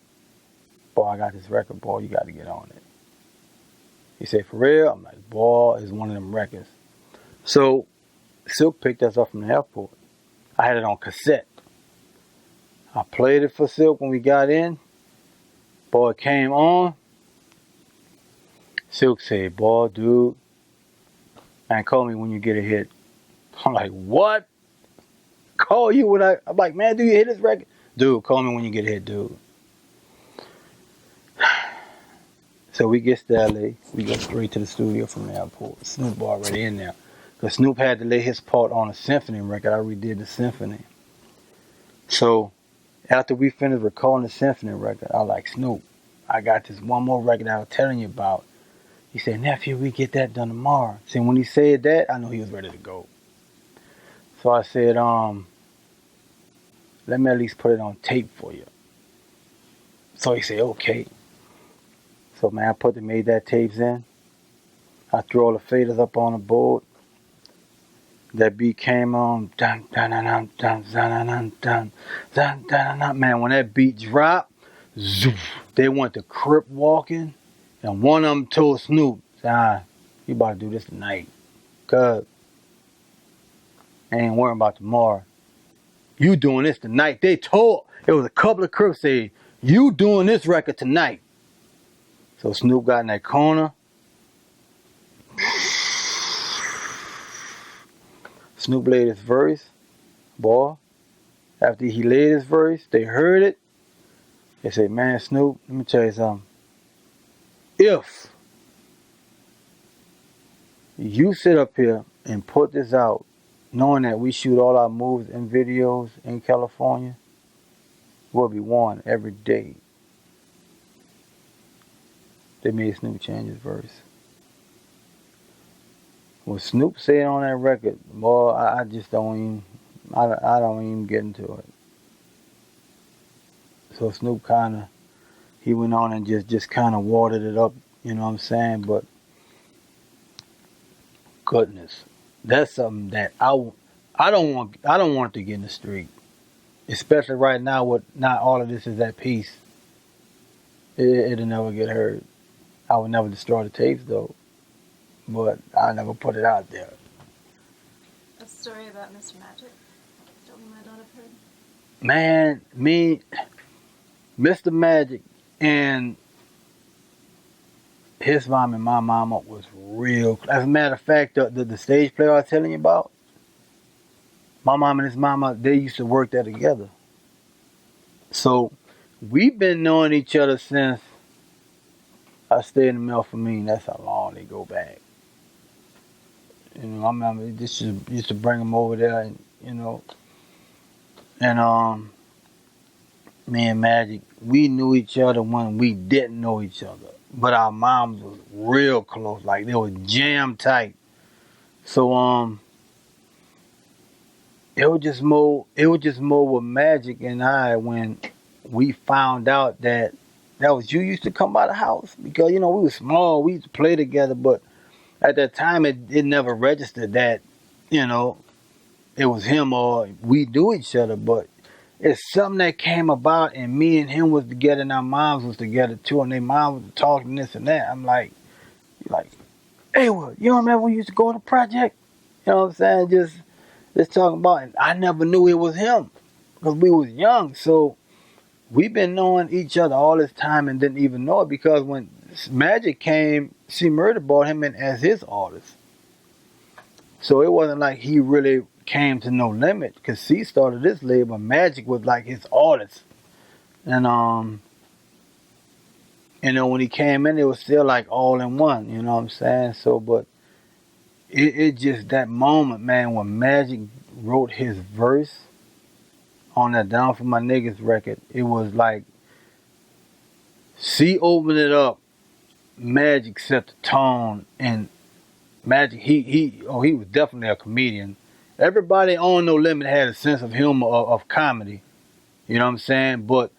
boy, I got this record, boy, you got to get on it. He said, for real? I'm like, boy, it's one of them records. So Silk picked us up from the airport. I had it on cassette. I played it for Silk when we got in. Boy, it came on. Silk said, boy, dude, man, call me when you get a hit. I'm like, what? Call you when I'm like, man, do you hit this record? Dude, call me when you get a hit, dude. So we get to LA. We go straight to the studio from the airport. Snoop already in there. Because Snoop had to lay his part on a symphony record. I redid the symphony. So after we finished recording the symphony record, I like, Snoop, I got this one more record I was telling you about. He said, nephew, we get that done tomorrow. See, when he said that, I knew he was ready to go. So I said, let me at least put it on tape for you. So he said, okay. So, man, I made that tapes in. I threw all the faders up on the board. That beat came on. Dun, dun, dun, dun, dun, dun, dun, dun, dun, dun, dun. Man, when that beat dropped, zoof, they went to crip walking. And one of them told Snoop, you about to do this tonight. Cuz I ain't worrying about tomorrow. You doing this tonight. They told, it was a couple of crips say, you doing this record tonight. So Snoop got in that corner. Snoop laid his verse. Boy, after he laid his verse, they heard it. They said, man, Snoop, let me tell you something. If you sit up here and put this out, knowing that we shoot all our moves and videos in California, we'll be won every day. They made Snoop change his verse. What Snoop said on that record, boy, I just don't even, I don't even get into it. So Snoop he went on and just kind of watered it up, you know what I'm saying? But goodness, that's something that I don't want to get in the street, especially right now with not all of this is at peace. It'll never get heard. I would never destroy the tapes though, but I never put it out there. A story about Mr. Magic that we might not have heard. Man, Mr. Magic and his mom and my mama was real. As a matter of fact, the stage play I was telling you about, my mom and his mama, they used to work there together. So we've been knowing each other since I stayed in Melfamine. That's how long they go back. You know, I remember this used to bring them over there, and you know, and me and Magic, we knew each other when we didn't know each other, but our moms was real close, like they were jam tight. So it was just more with Magic and I when we found out that was you used to come by the house, because you know we were small, we used to play together, but at that time it never registered that, you know, it was him or we knew each other. But it's something that came about, and me and him was together, and our moms was together too, and their moms was talking this and that. I'm like, hey, well, you don't remember when we used to go to the project? You know what I'm saying? Just talking about it. I never knew it was him because we was young. So we've been knowing each other all this time and didn't even know it, because when Magic came, C Murder brought him in as his artist. So it wasn't like he really came to No Limit, because C started this label. Magic was like his artist. And when he came in, it was still like all in one, you know what I'm saying? So, but it just that moment, man, when Magic wrote his verse on that Down For My Niggas record, it was like C opened it up, Magic set the tone, and Magic, he was definitely a comedian. Everybody on No Limit had a sense of humor, of comedy, you know what I'm saying? But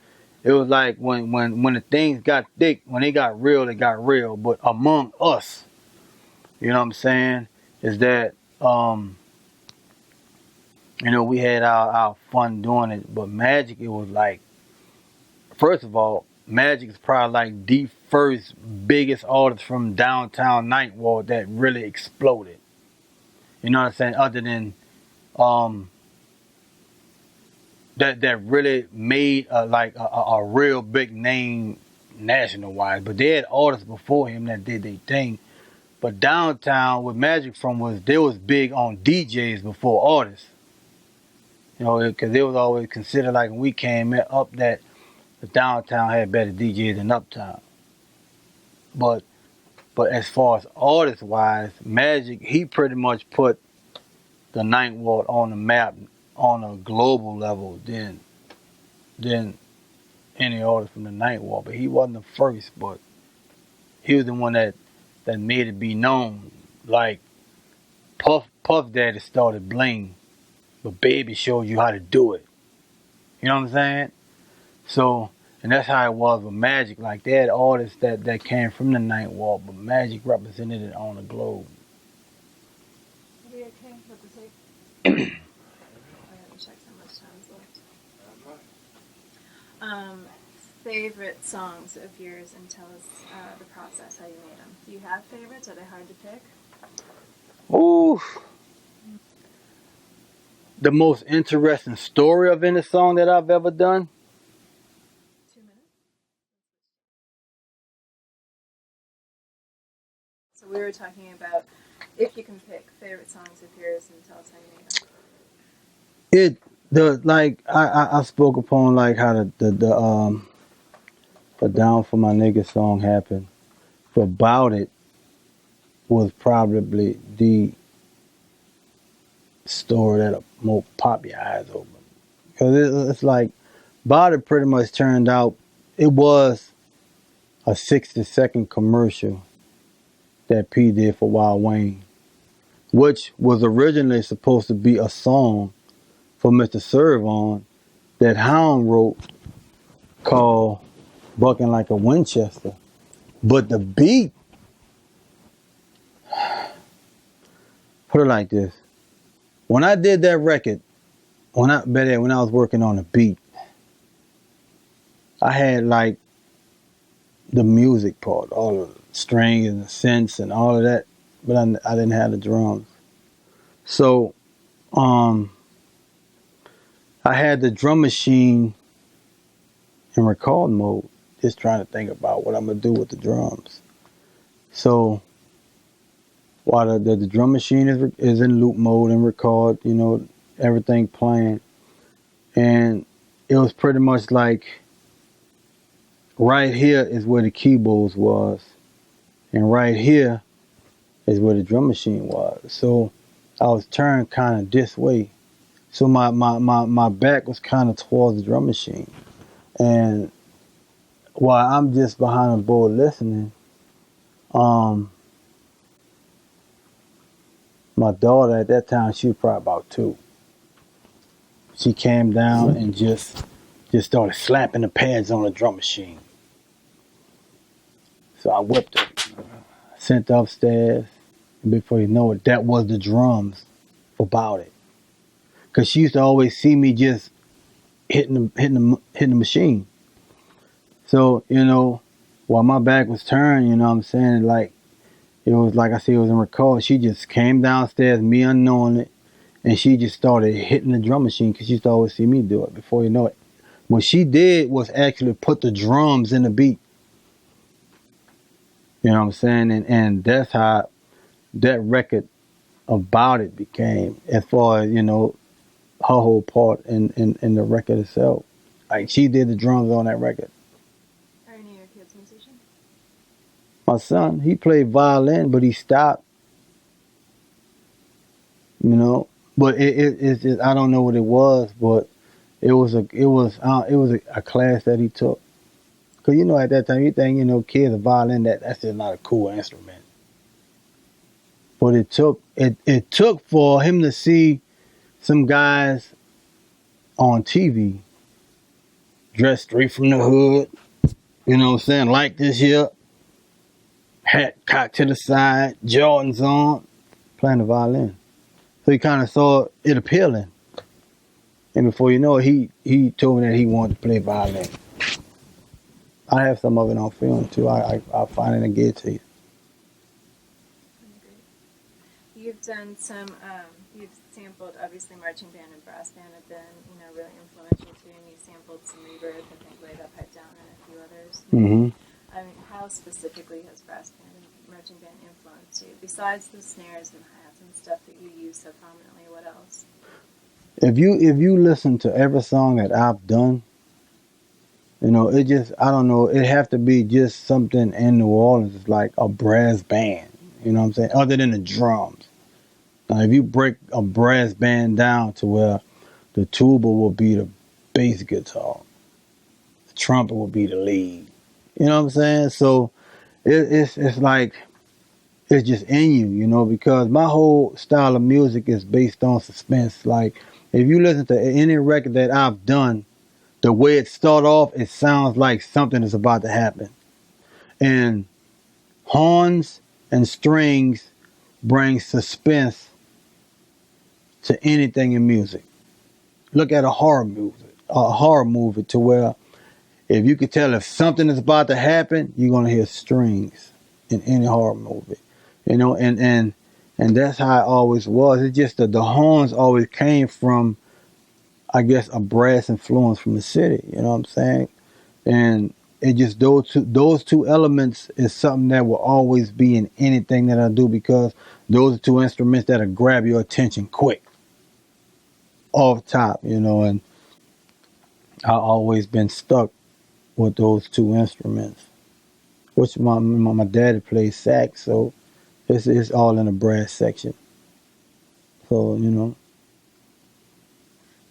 it was like when the things got thick, when they got real, they got real. But among us, you know what I'm saying, is that we had our fun doing it. But Magic, it was like, first of all, Magic is probably like the first biggest artist from downtown Ninth Ward that really exploded. You know what I'm saying? Other than that really made a real big name national wise. But they had artists before him that did their thing. But downtown, what Magic from was, they was big on DJs before artists. You know, because it was always considered, like when we came up, that the downtown had better DJs than uptown. But as far as artist wise, Magic, he pretty much put the Ninth Ward on the map on a global level than any artist from the Ninth Ward. But he wasn't the first, but he was the one that made it be known. Like Puff Daddy started Bling, but Baby showed you how to do it. You know what I'm saying? So, and that's how it was with Magic. Like, they had artists that came from the Ninth Ward, but Magic represented it on the globe. What do you think? What to take? I haven't checked how much time is left. Favorite songs of yours, and tell us the process, how you made them. Do you have favorites? Are they hard to pick? Ooh. The most interesting story of any song that I've ever done? 2 minutes. So we were talking about if you can pick favorite songs of yours, and tell us how you made them. I spoke upon like how the Down For My Niggas song happened. But Bout It was probably the story that more pop your eyes open. Because it's like, Bout It pretty much turned out, it was a 60-second commercial that P did for Wild Wayne, which was originally supposed to be a song for Mr. Serv On that Hound wrote, called Bucking Like a Winchester. But the beat, put it like this. When I did that record, when I was working on the beat, I had like the music part, all the strings and the synths and all of that, but I didn't have the drums. So I had the drum machine in record mode, just trying to think about what I'm gonna do with the drums. So while the drum machine is in loop mode and record, everything playing, and it was pretty much like, right here is where the keyboards was, and right here is where the drum machine was. So I was turned kind of this way, so my back was kind of towards the drum machine, and while I'm just behind the board listening, my daughter at that time, she was probably about 2. She came down and just started slapping the pads on the drum machine. So I whipped her, sent her upstairs, and before you know it, that was the drums for Bout It. Cause she used to always see me just hitting the machine. So, while my back was turned, you know what I'm saying, like, it was like I said, it was in record. She just came downstairs, me unknowing it, and she just started hitting the drum machine, because she used to always see me do it. Before you know it, What she did was actually put the drums in the beat. You know what I'm saying? And that's how that record About It became, as far as, her whole part in the record itself. Like, she did the drums on that record. Are any of your kids musicians? My son, he played violin, but he stopped. But it's just, I don't know what it was, but it was a class that he took. Cause at that time you think kids, a violin, that's just not a cool instrument. But it took for him to see some guys on TV dressed straight from the hood, you know what I'm saying, like this here, hat cocked to the side, Jordans on, playing the violin. So he kind of saw it appealing. And before you know it, he told me that he wanted to play violin. I have some of it on film too. I'll find it and get it to you. You've done some, you've sampled, obviously marching band and brass band have been, really influential too, and you sampled some Rebirth, I think Lay That Pipe Down, and a few others. Mm-hmm. I mean, how specifically has brass band and marching band influenced you? Besides the snares and hi-hats and stuff that you use so prominently, what else? If you listen to every song that I've done, it just, I don't know, it have to be just something in New Orleans. It's like a brass band, you know what I'm saying, other than the drums. Now, if you break a brass band down to where the tuba will be the bass guitar, the trumpet will be the lead, you know what I'm saying? So it's like, it's just in you, because my whole style of music is based on suspense. Like, if you listen to any record that I've done, the way it start off, it sounds like something is about to happen. And horns and strings bring suspense to anything in music. Look at a horror movie to where if you could tell if something is about to happen, you're going to hear strings in any horror movie. And that's how it always was. It's just that the horns always came from, I guess, a brass influence from the city, you know what I'm saying? And it just, those two elements is something that will always be in anything that I do, because those are two instruments that'll grab your attention quick, off top, and I've always been stuck with those two instruments. Which my daddy plays sax, so it's all in the brass section. So, One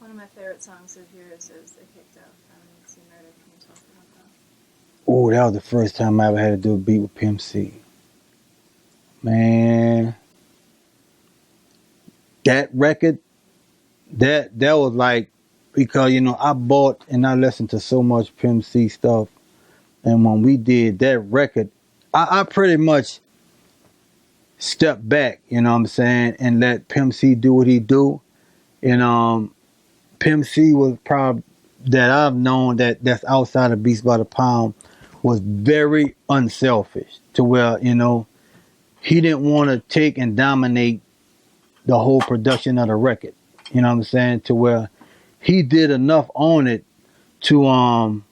of my favorite songs of yours is Akickdoe from C Murder. Can you talk about that? Oh, that was the first time I ever had to do a beat with Pimp C. Man, that record, that was like, because, I bought and I listened to so much Pimp C stuff. And when we did that record, I pretty much stepped back, you know what I'm saying, and let Pimp C do what he do. And Pimp C was probably, that I've known that's outside of Beats by the Pound, was very unselfish, to where, he didn't want to take and dominate the whole production of the record. You know what I'm saying? To where he did enough on it to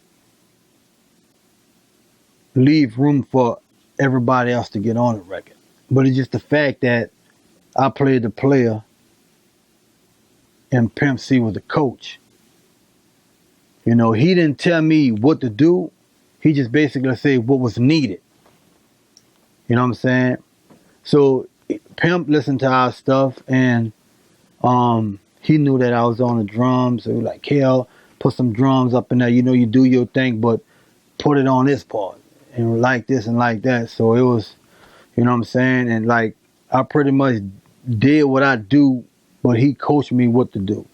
leave room for everybody else to get on the record. But it's just the fact that I played the player and Pimp C was the coach. He didn't tell me what to do. He just basically said what was needed. You know what I'm saying? So Pimp listened to our stuff, and he knew that I was on the drums. So he was like, Kel, put some drums up in there. You do your thing, but put it on this part and like this and like that. So it was, you know what I'm saying? And like, I pretty much did what I do, but he coached me what to do.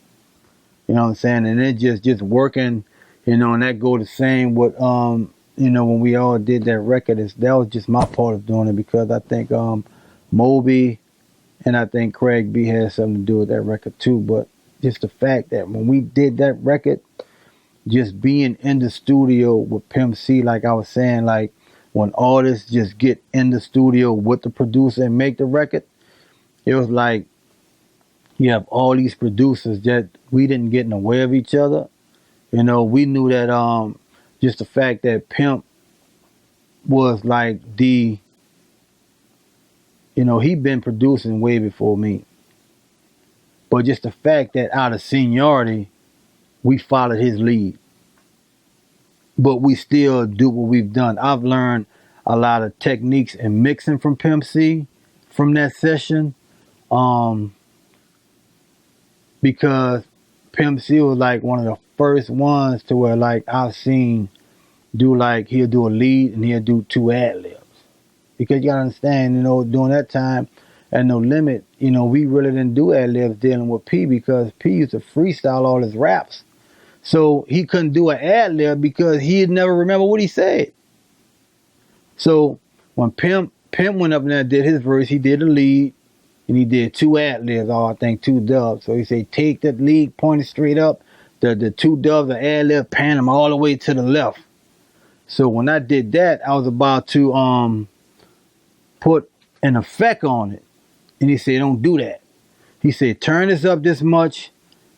You know what I'm saying? And it just working, and that go the same with, when we all did that record, that was just my part of doing it, because I think Moby and I think Craig B had something to do with that record too. But just the fact that when we did that record, just being in the studio with Pimp C, like I was saying, like when artists just get in the studio with the producer and make the record, it was like you have all these producers that we didn't get in the way of each other. We knew that just the fact that Pimp was like he'd been producing way before me. But just the fact that out of seniority, we followed his lead. But we still do what we've done. I've learned a lot of techniques in mixing from Pimp C from that session. Because Pimp C was like one of the first ones to where like I've seen he'll do a lead and he'll do 2 ad-libs. Because you gotta understand, during that time at No Limit, we really didn't do ad-libs dealing with P because P used to freestyle all his raps. So he couldn't do an ad-lib because he'd never remember what he said. So when Pimp went up there and did his verse, he did a lead and he did 2 ad-libs, or I think 2 dubs. So he said, take that lead, point it straight up. The 2 dubs, the ad-lib, pan them all the way to the left. So when I did that, I was about to put an effect on it. And he said, don't do that. He said, turn this up this much.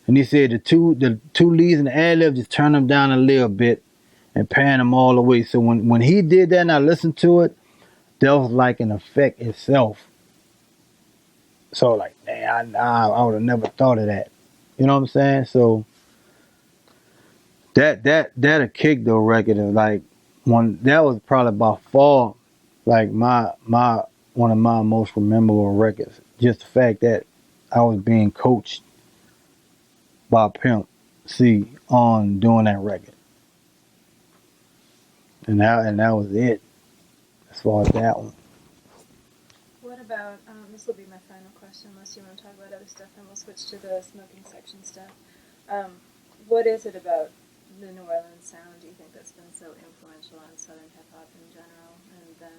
And he said, the two leads and the ad-lib, just turn them down a little bit and pan them all the way. So when he did that and I listened to it, that was like an effect itself. So like, man, I would have never thought of that. You know what I'm saying? So that Akickdoe record is like that was probably by far like my one of my most memorable records. Just the fact that I was being coached by Pimp C on doing that record. And that was it as far as that one. What about, this will be my final question, unless you want to talk about other stuff, and we'll switch to the smoking section stuff. What is it about the New Orleans sound, do you think, that's been so influential on Southern hip-hop in general, and then,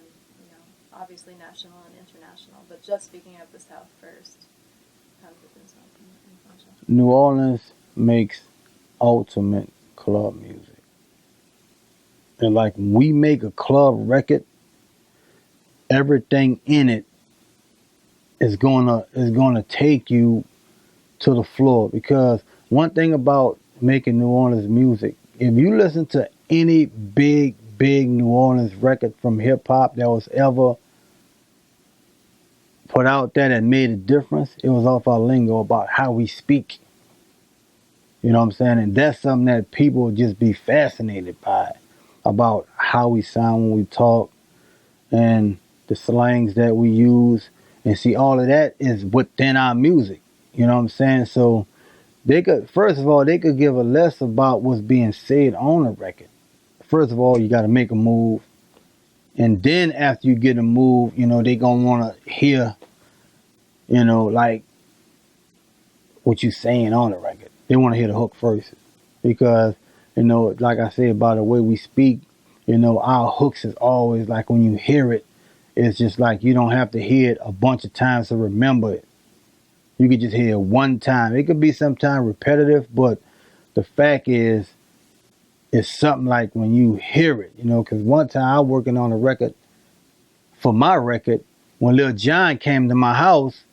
obviously national and international, but just speaking of the South first, how has it been so influential? New Orleans makes ultimate club music. And like when we make a club record, everything in it is gonna take you to the floor. Because one thing about making New Orleans music, if you listen to any big New Orleans record from hip hop that was ever put out there that made a difference, it was off our lingo about how we speak. You know what I'm saying? And that's something that people just be fascinated by, about how we sound when we talk and the slangs that we use. And see, all of that is within our music. You know what I'm saying? So first of all, they could give a less about what's being said on a record. First of all, you got to make a move. And then after you get a move, they going to want to hear, like what you saying on the record. They want to hear the hook first. Because, like I said, by the way we speak, our hooks is always like when you hear it, it's just like you don't have to hear it a bunch of times to remember it. You could just hear it one time. It could be sometimes repetitive, but the fact is, it's something like when you hear it, because one time I was working on a record for my record when Lil Jon came to my house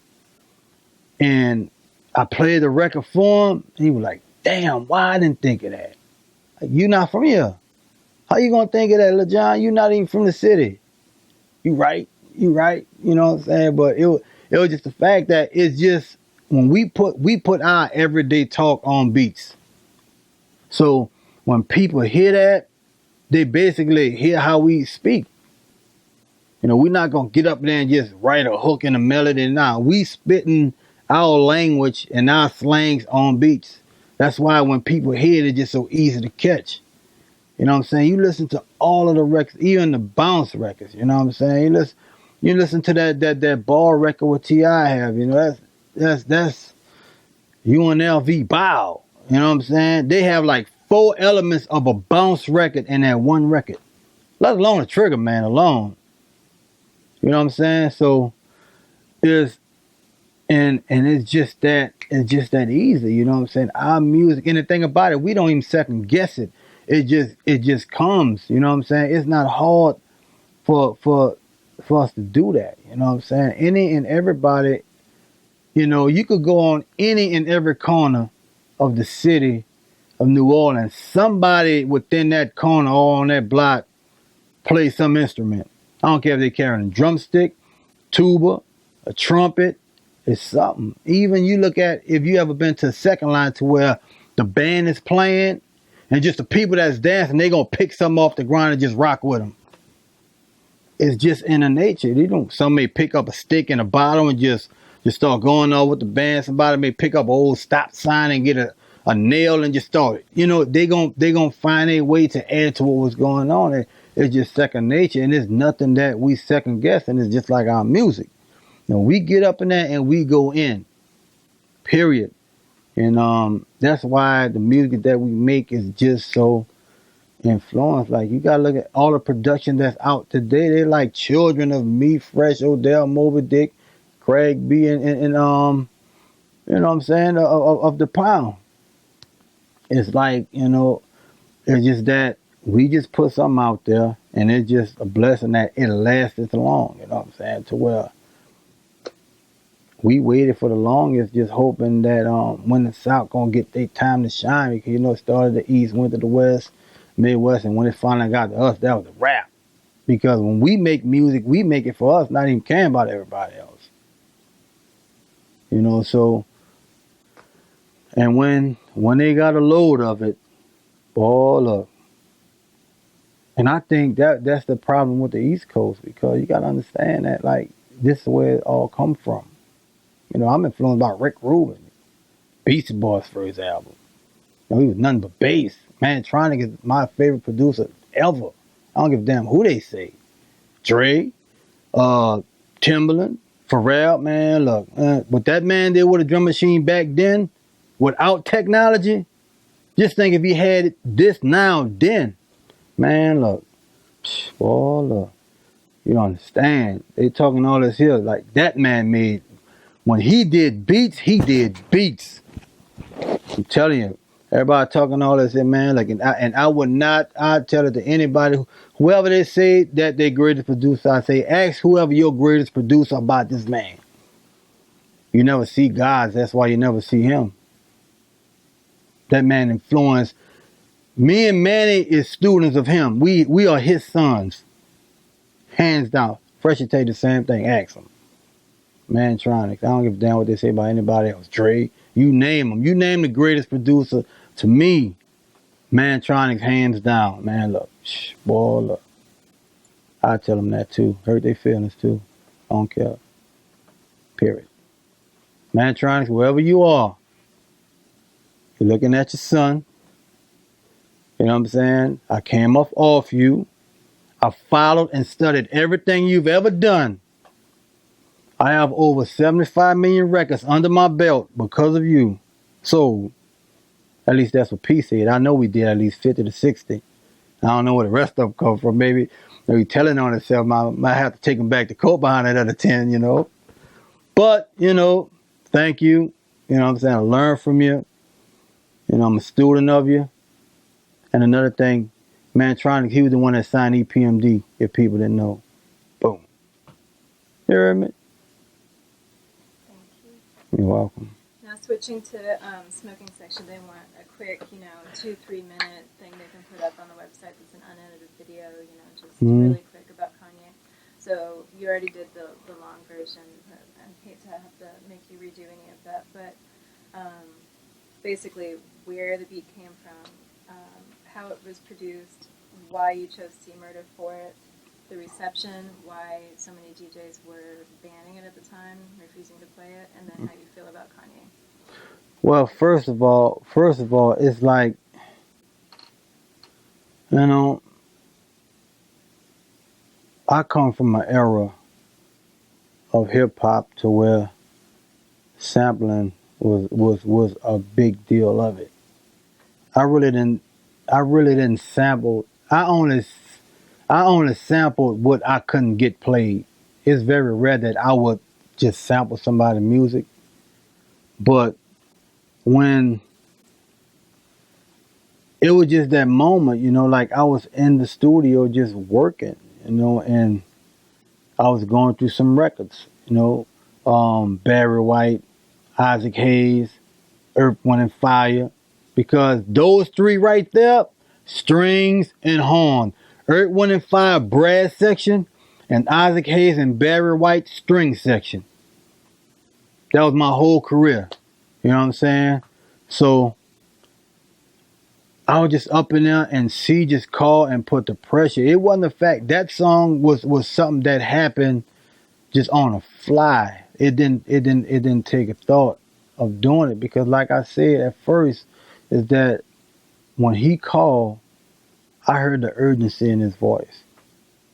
and I played the record for him. He was like, damn, why I didn't think of that? Like, you not from here. How you gonna think of that, Lil Jon? You not even from the city. You right. You know what I'm saying? But it was just the fact that it's just when we put our everyday talk on beats. So when people hear that, they basically hear how we speak. We're not gonna get up there and just write a hook and a melody. Nah, we spitting our language and our slangs on beats. That's why when people hear it, it's just so easy to catch. You know what I'm saying? You listen to all of the records, even the bounce records. You know what I'm saying? You listen to that ball record with T.I. have. That's UNLV Bow. You know what I'm saying? They have like 4 elements of a bounce record in that one record. Let alone the Trigger Man alone. You know what I'm saying? So it's just that easy. You know what I'm saying? Our music, and the thing about it, we don't even second guess it. It just comes. You know what I'm saying? It's not hard for us to do that. You know what I'm saying? Any and everybody, you could go on any and every corner of the city of New Orleans, somebody within that corner or on that block plays some instrument. I don't care if they're carrying a drumstick, tuba, a trumpet, it's something. Even you look at, if you ever been to a second line to where the band is playing and just the people that's dancing, they gonna pick something off the ground and just rock with them. It's just in the nature. They don't. Some may pick up a stick and a bottle and just start going on with the band. Somebody may pick up an old stop sign and get a nail and just start. They gonna find a way to add to what was going on. It's just second nature, and it's nothing that we second guess. And it's just like our music. We get up in that and we go in. Period. And that's why the music that we make is just so influence. Like, you gotta look at all the production that's out today. They like children of Me, Fresh, Odell, Moby Dick, Craig B, and you know what I'm saying, of the pound. It's like, it's just that we just put something out there, and it's just a blessing that it lasts this long. You know what I'm saying? To where we waited for the longest, just hoping that when the South gonna get their time to shine, because it started the East, went to the West, Midwest, and when it finally got to us, that was a wrap. Because when we make music, we make it for us, not even caring about everybody else. So, and when they got a load of it, boy, look. And I think that's the problem with the East Coast, because you gotta understand that, like, this is where it all come from. I'm influenced by Rick Rubin, Beastie Boys' first album. He was nothing but bass. Mantronix is my favorite producer ever. I don't give a damn who they say. Dre, Timbaland, Pharrell, man, look. What that man did with a drum machine back then, without technology, just think if he had this now, then. Man, look. Boy, look. You don't understand. They talking all this here, like that man made. When he did beats, he did beats. I'm telling you. Everybody talking all this, man. Like, and I would not. I'd tell it to anybody, whoever they say that their greatest producer. I say, ask whoever your greatest producer about this man. You never see ggaz. That's why you never see him. That man influenced me and Manny is students of him. We are his sons, hands down. Fresh will tell you the same thing. Ask him. Mantronix. I don't give a damn what they say about anybody else. Dre, you name them. You name the greatest producer. To me, Mantronix, hands down. Man, look. Boy, look. I tell them that too. Hurt their feelings too. I don't care. Period. Mantronix, wherever you are, you're looking at your son. You know what I'm saying? I came off you. I followed and studied everything you've ever done. I have over 75 million records under my belt because of you. So, at least that's what P said. I know we did at least 50 to 60. I don't know where the rest of them come from. Maybe telling on itself. Might have to take them back to court behind that other 10, But, thank you. You know what I'm saying? I learned from you. I'm a student of you. And another thing, Mantronix, he was the one that signed EPMD, if people didn't know. Boom. You heard me? You're welcome. Now switching to the smoking section, they want a quick, 2-3 minute thing they can put up on the website that's an unedited video, just really quick about Kanye. So you already did the long version. I hate to have to make you redo any of that, but basically where the beat came from, how it was produced, why you chose C-Murder for it, the reception, why so many DJs were banning it at the time, refusing to play it, and then how you feel about Kanye. Well, first of all, it's like, I come from an era of hip hop to where sampling was a big deal of it. I really didn't sample. I only sampled what I couldn't get played. It's very rare that I would just sample somebody's music. But when it was just that moment, like I was in the studio just working, and I was going through some records, Barry White, Isaac Hayes, Earth, Wind and Fire, because those three right there, strings and horn, Earth, Wind and Fire brass section, and Isaac Hayes and Barry White string section. That was my whole career. You know what I'm saying? So I was just up in there, and C just called and put the pressure. It wasn't the fact that song was something that happened just on a fly. It didn't take a thought of doing it, because like I said at first, is that when he called, I heard the urgency in his voice.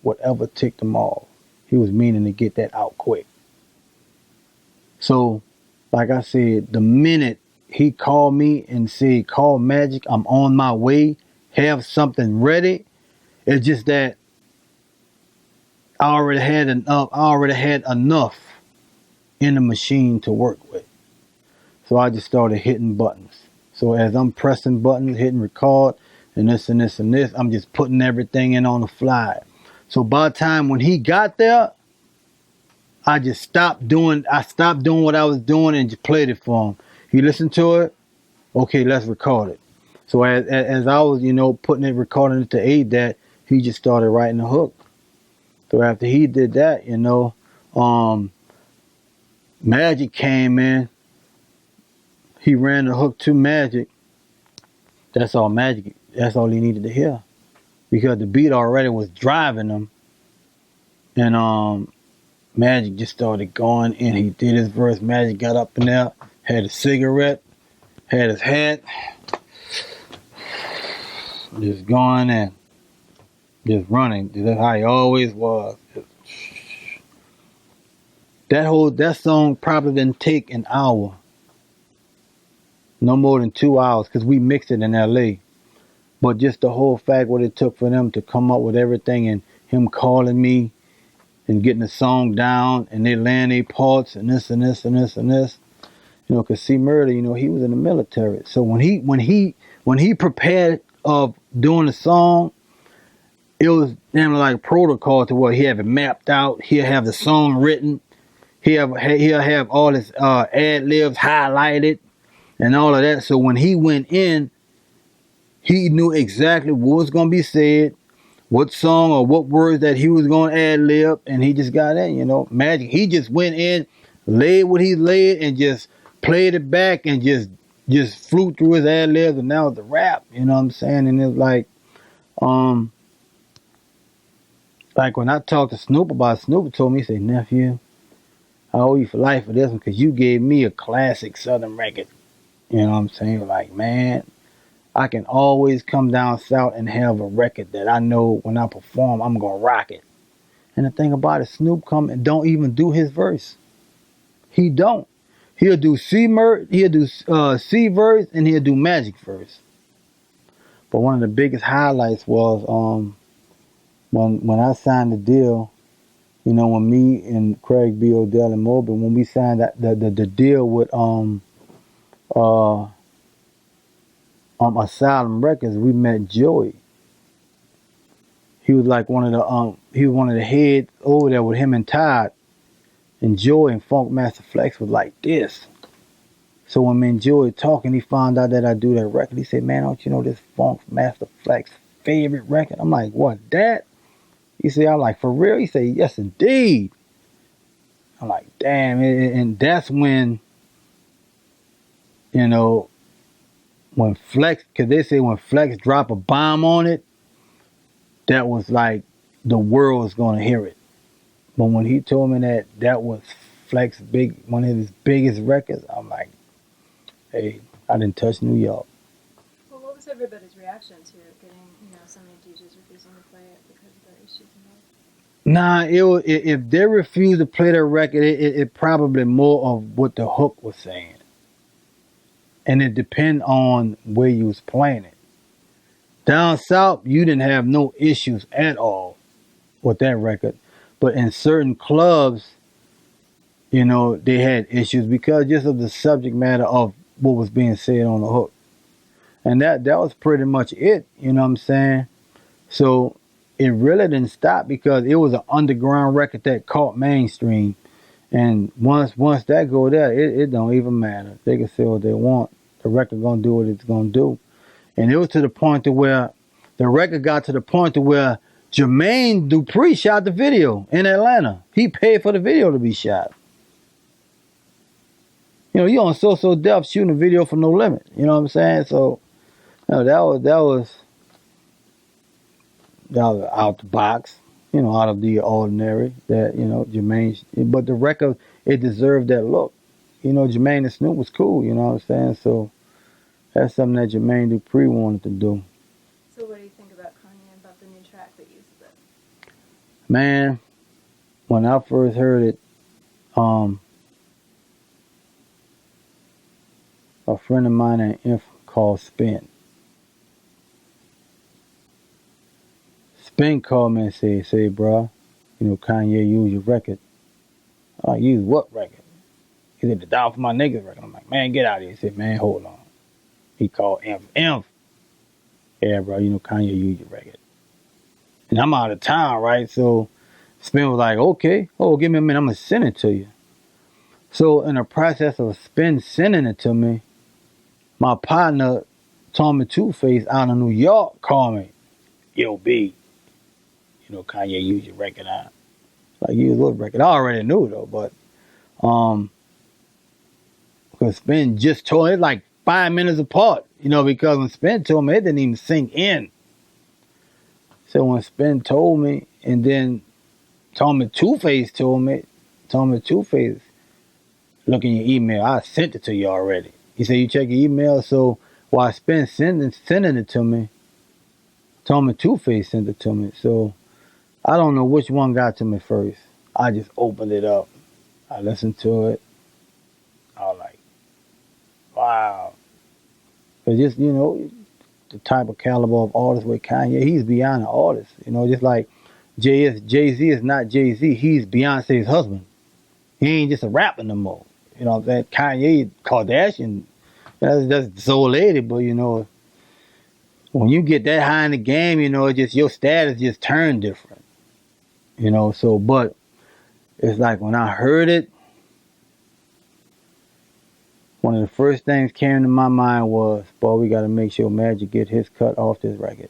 Whatever ticked him off, he was meaning to get that out quick. So, like I said, the minute he called me and said, call Magic, I'm on my way, have something ready, it's just that I already had enough in the machine to work with. So I just started hitting buttons. So as I'm pressing buttons, hitting record, and this and this and this, I'm just putting everything in on the fly. So by the time when he got there, I stopped doing what I was doing and just played it for him. He listened to it, okay, let's record it. So as I was, putting it, recording it to aid that, he just started writing the hook. So after he did that, Magic came in. He ran the hook to Magic. That's all he needed to hear, because the beat already was driving him. And Magic just started going in. He did his verse. Magic got up in there, had a cigarette, had his hat, just going in, just running. That's how he always was. That song probably didn't take an hour. No more than 2 hours, because we mixed it in LA. But just the whole fact what it took for them to come up with everything, and him calling me and getting the song down, and they laying their parts and this and this and this and this. Because C Murder, he was in the military. So when he prepared of doing the song, it was damn like protocol to where he have it mapped out. He'll have the song written. He'll have all his ad libs highlighted and all of that. So when he went in, he knew exactly what was going to be said, what song or what words that he was going to ad lib, and he just got in. Magic, he just went in, laid what he laid, and just played it back and just flew through his ad libs, and that was the rap. You know what I'm saying? And it's like when I talked to Snoop about it, Snoop told me, he said, nephew, I owe you for life for this one, because you gave me a classic Southern record. You know what I'm saying? Like, man, I can always come down south and have a record that I know when I perform, I'm going to rock it. And the thing about it, Snoop come and don't even do his verse. He don't. He'll do C verse, and he'll do Magic verse. But one of the biggest highlights was when I signed the deal, when me and Craig B. Odell and Mobley, when we signed the deal with Asylum Records, we met Joey. He was like one of the heads over there with him and Todd. And Joey and Funk Master Flex was like this. So when me and Joey talking, he found out that I do that record. He said, man, don't you know this Funk Master Flex favorite record? I'm like, what, that? He said, I'm like, for real? He said, yes, indeed. I'm like, damn. And that's when, when Flex, because they say when Flex drop a bomb on it, that was like the world was going to hear it. But when he told me that was Flex one of his biggest records, I'm like, hey, I didn't touch New York. Well, what was everybody's reaction to getting, so many DJs refusing to play it because of the issues involved? Nah, if they refused to play the record, it probably more of what the hook was saying. And it depend on where you was playing it. Down south, you didn't have no issues at all with that record. But in certain clubs, they had issues because just of the subject matter of what was being said on the hook. And that was pretty much it, you know what I'm saying? So it really didn't stop because it was an underground record that caught mainstream. And once that go there, it don't even matter. They can say what they want. The record gonna do what it's gonna do. And it was to the point to where the record got to the point to where Jermaine Dupri shot the video in Atlanta. He paid for the video to be shot. You know, you on So Def shooting a video for No Limit. You know what I'm saying? So, you know, that was out the box. You know, out of the ordinary. That, you know, Jermaine. But the record, it deserved that look. You know, Jermaine and Snoop was cool. You know what I'm saying? So that's something that Jermaine Dupri wanted to do. So what do you think about Kanye, about the new track that uses it? Man, when I first heard it, a friend of mine at Inf called Spin. Spin called me and say, bro, you know, Kanye used your record. I use what record? He said, the Down for My Niggas record. I'm like, man, get out of here. He said, man, hold on. He called Inf. Yeah, bro, you know, Kanye used your record. And I'm out of town, right? So Spin was like, okay, give me a minute, I'm going to send it to you. So in the process of Spin sending it to me, my partner, Tommy Two-Face, out of New York, called me. Yo, B, you know, Kanye used your record out. Like, use what record? I already knew, though, but, because Spin just told me, it's like 5 minutes apart, you know, because when Spin told me, it didn't even sink in. So when Spin told me, and then Tommy Two-Face told me, Tommy Two-Face, look in your email, I sent it to you already. He said, you check your email. So while Spin sending it to me, Tommy Two-Face sent it to me. So I don't know which one got to me first. I just opened it up. I listened to it. I was like, wow. Because just, you know, the type of caliber of artist with Kanye, he's beyond an artist. You know, just like Jay-Z is not Jay-Z. He's Beyonce's husband. He ain't just a rapper no more. You know what I'm saying? Kanye, Kardashian, that's the old lady, but, you know, when you get that high in the game, you know, it just, your status just turned different. You know, so, but it's like when I heard it, one of the first things came to my mind was, boy, we got to make sure Magic get his cut off this record.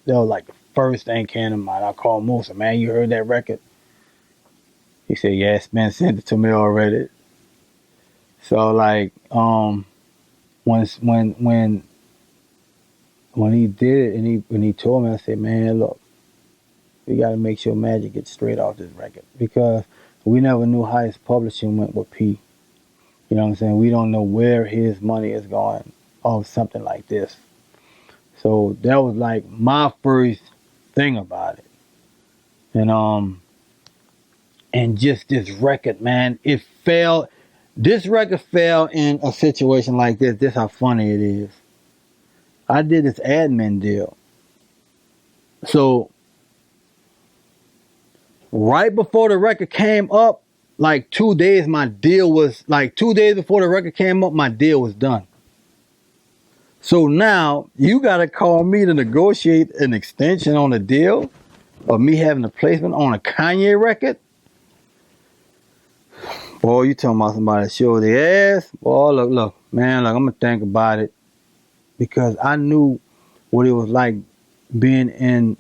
That was like the first thing came to mind. I called Musa, man, you heard that record? He said, yeah, Spin sent it to me already. So like, when he did it and he told me, I said, man, look, we got to make sure Magic gets straight off this record, because we never knew how his publishing went with P. You know what I'm saying? We don't know where his money is going off something like this. So that was like my first thing about it. And just this record, man, it fell. This record fell in a situation like this. This how funny it is. I did this admin deal. So right before the record came up, like 2 days, my deal was, like 2 days before the record came up, my deal was done. So now you got to call me to negotiate an extension on the deal of me having a placement on a Kanye record. Boy, you talking about somebody that show their ass? Boy, look, man, look, I'm going to think about it, because I knew what it was like being in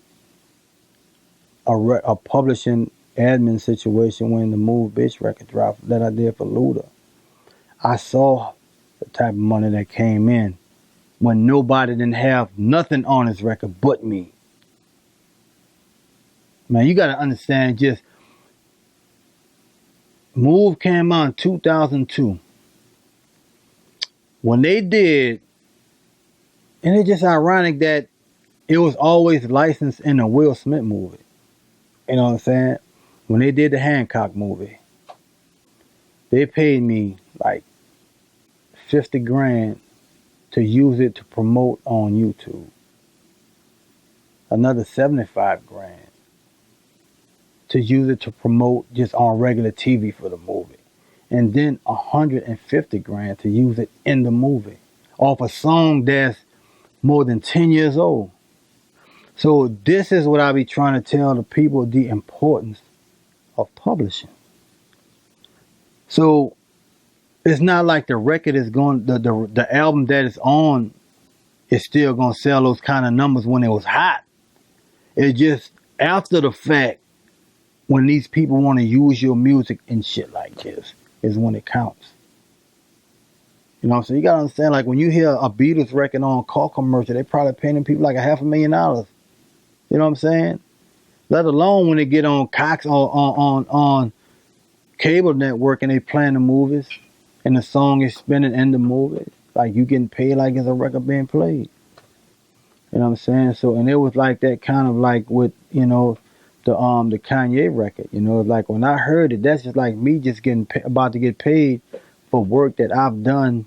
a publishing admin situation when the Move Bitch record dropped that I did for Luda. I saw the type of money that came in when nobody didn't have nothing on his record but me. Man, you got to understand, just Move came out in 2002. When they did, and it's just ironic that it was always licensed in a Will Smith movie. You know what I'm saying? When they did the Hancock movie, they paid me like 50 grand to use it to promote on YouTube. Another 75 grand to use it to promote just on regular TV for the movie. And then 150 grand to use it in the movie off a song that's more than 10 years old. So this is what I be trying to tell the people, the importance of publishing. So it's not like the record is going, the album that it's on is still going to sell those kind of numbers when it was hot. It's just after the fact, when these people want to use your music and shit like this, is when it counts. You know what I'm saying? You gotta understand, like when you hear a Beatles record on car commercial, they probably paying them people like $500,000. You know what I'm saying? Let alone when they get on Cox on cable network and they playing the movies and the song is spinning in the movie. Like you getting paid like it's a record being played. You know what I'm saying? So, and it was like that kind of like with, you know, the Kanye record. You know, like when I heard it, that's just like me just about to get paid for work that I've done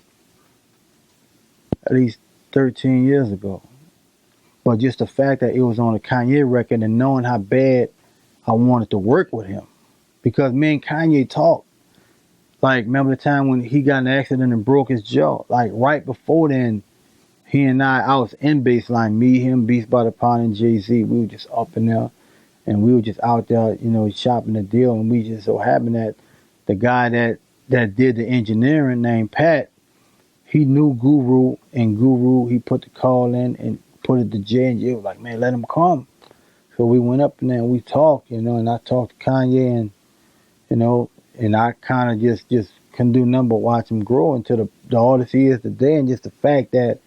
at least 13 years ago. But just the fact that it was on a Kanye record and knowing how bad I wanted to work with him. Because me and Kanye talked. Like, remember the time when he got in an accident and broke his jaw? Like, right before then, he and I was in baseline. Me, him, Beast by the Pound, and Jay-Z. We were just up in there. And we were just out there, you know, shopping the deal. And we just so happened that the guy that did the engineering named Pat, he knew Guru. And Guru, he put the call in and put it to Jay. And Jay was like, man, let him come. So we went up in there and we talked, you know. And I talked to Kanye and, you know, and I kind of just couldn't do nothing but watch him grow into the artist he is today. And just the fact that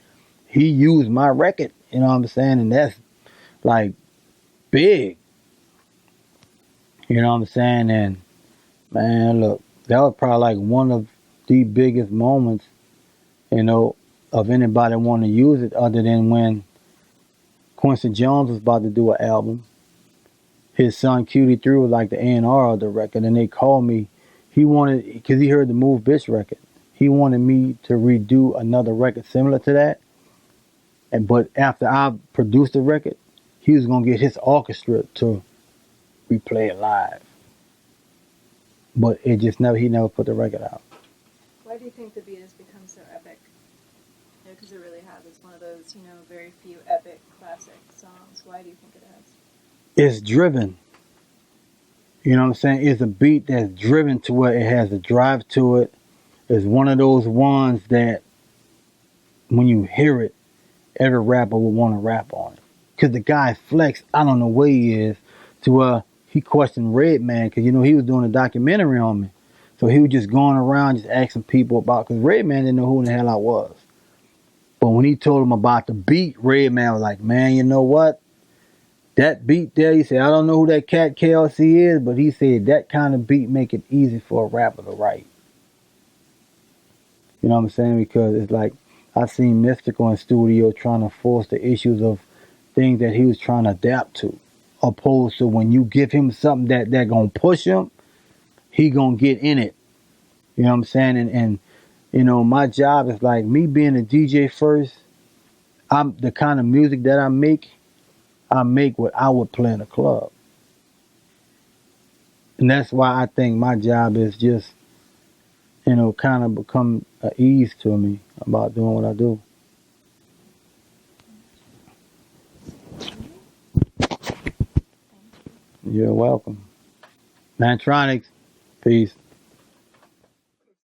he used my record, you know what I'm saying? And that's like big. You know what I'm saying? And man, look, that was probably like one of the biggest moments, you know, of anybody wanting to use it other than when Quincy Jones was about to do an album. His son QD3 was like the A&R of the record, and they called me. He wanted, because he heard the Move Bitch record, he wanted me to redo another record similar to that. But after I produced the record, he was going to get his orchestra to replay it live. But it just he never put the record out. Why do you think the beat has become so epic? Because it really has. It's one of those, very few epic classic songs. Why do you think it has? It's driven. You know what I'm saying? It's a beat that's driven to where it has a drive to it. It's one of those ones that when you hear it, every rapper would want to rap on it. Because the guy Flex, I don't know where he is, to where he questioned Redman, because, he was doing a documentary on me. So he was just going around just asking people about, because Redman didn't know who in the hell I was. But when he told him about the beat, Redman was like, man, you know what? That beat there, he said, I don't know who that cat KLC is, but he said that kind of beat make it easy for a rapper to write. You know what I'm saying? Because it's like, I seen Mystical in studio trying to force the issues of things that he was trying to adapt to. Opposed to when you give him something that gonna push him, he gonna get in it. You know what I'm saying? And my job is like me being a DJ first, I'm the kind of music that I make what I would play in a club. And that's why I think my job is just, kind of become an ease to me about doing what I do. You're welcome. Mantronix, peace.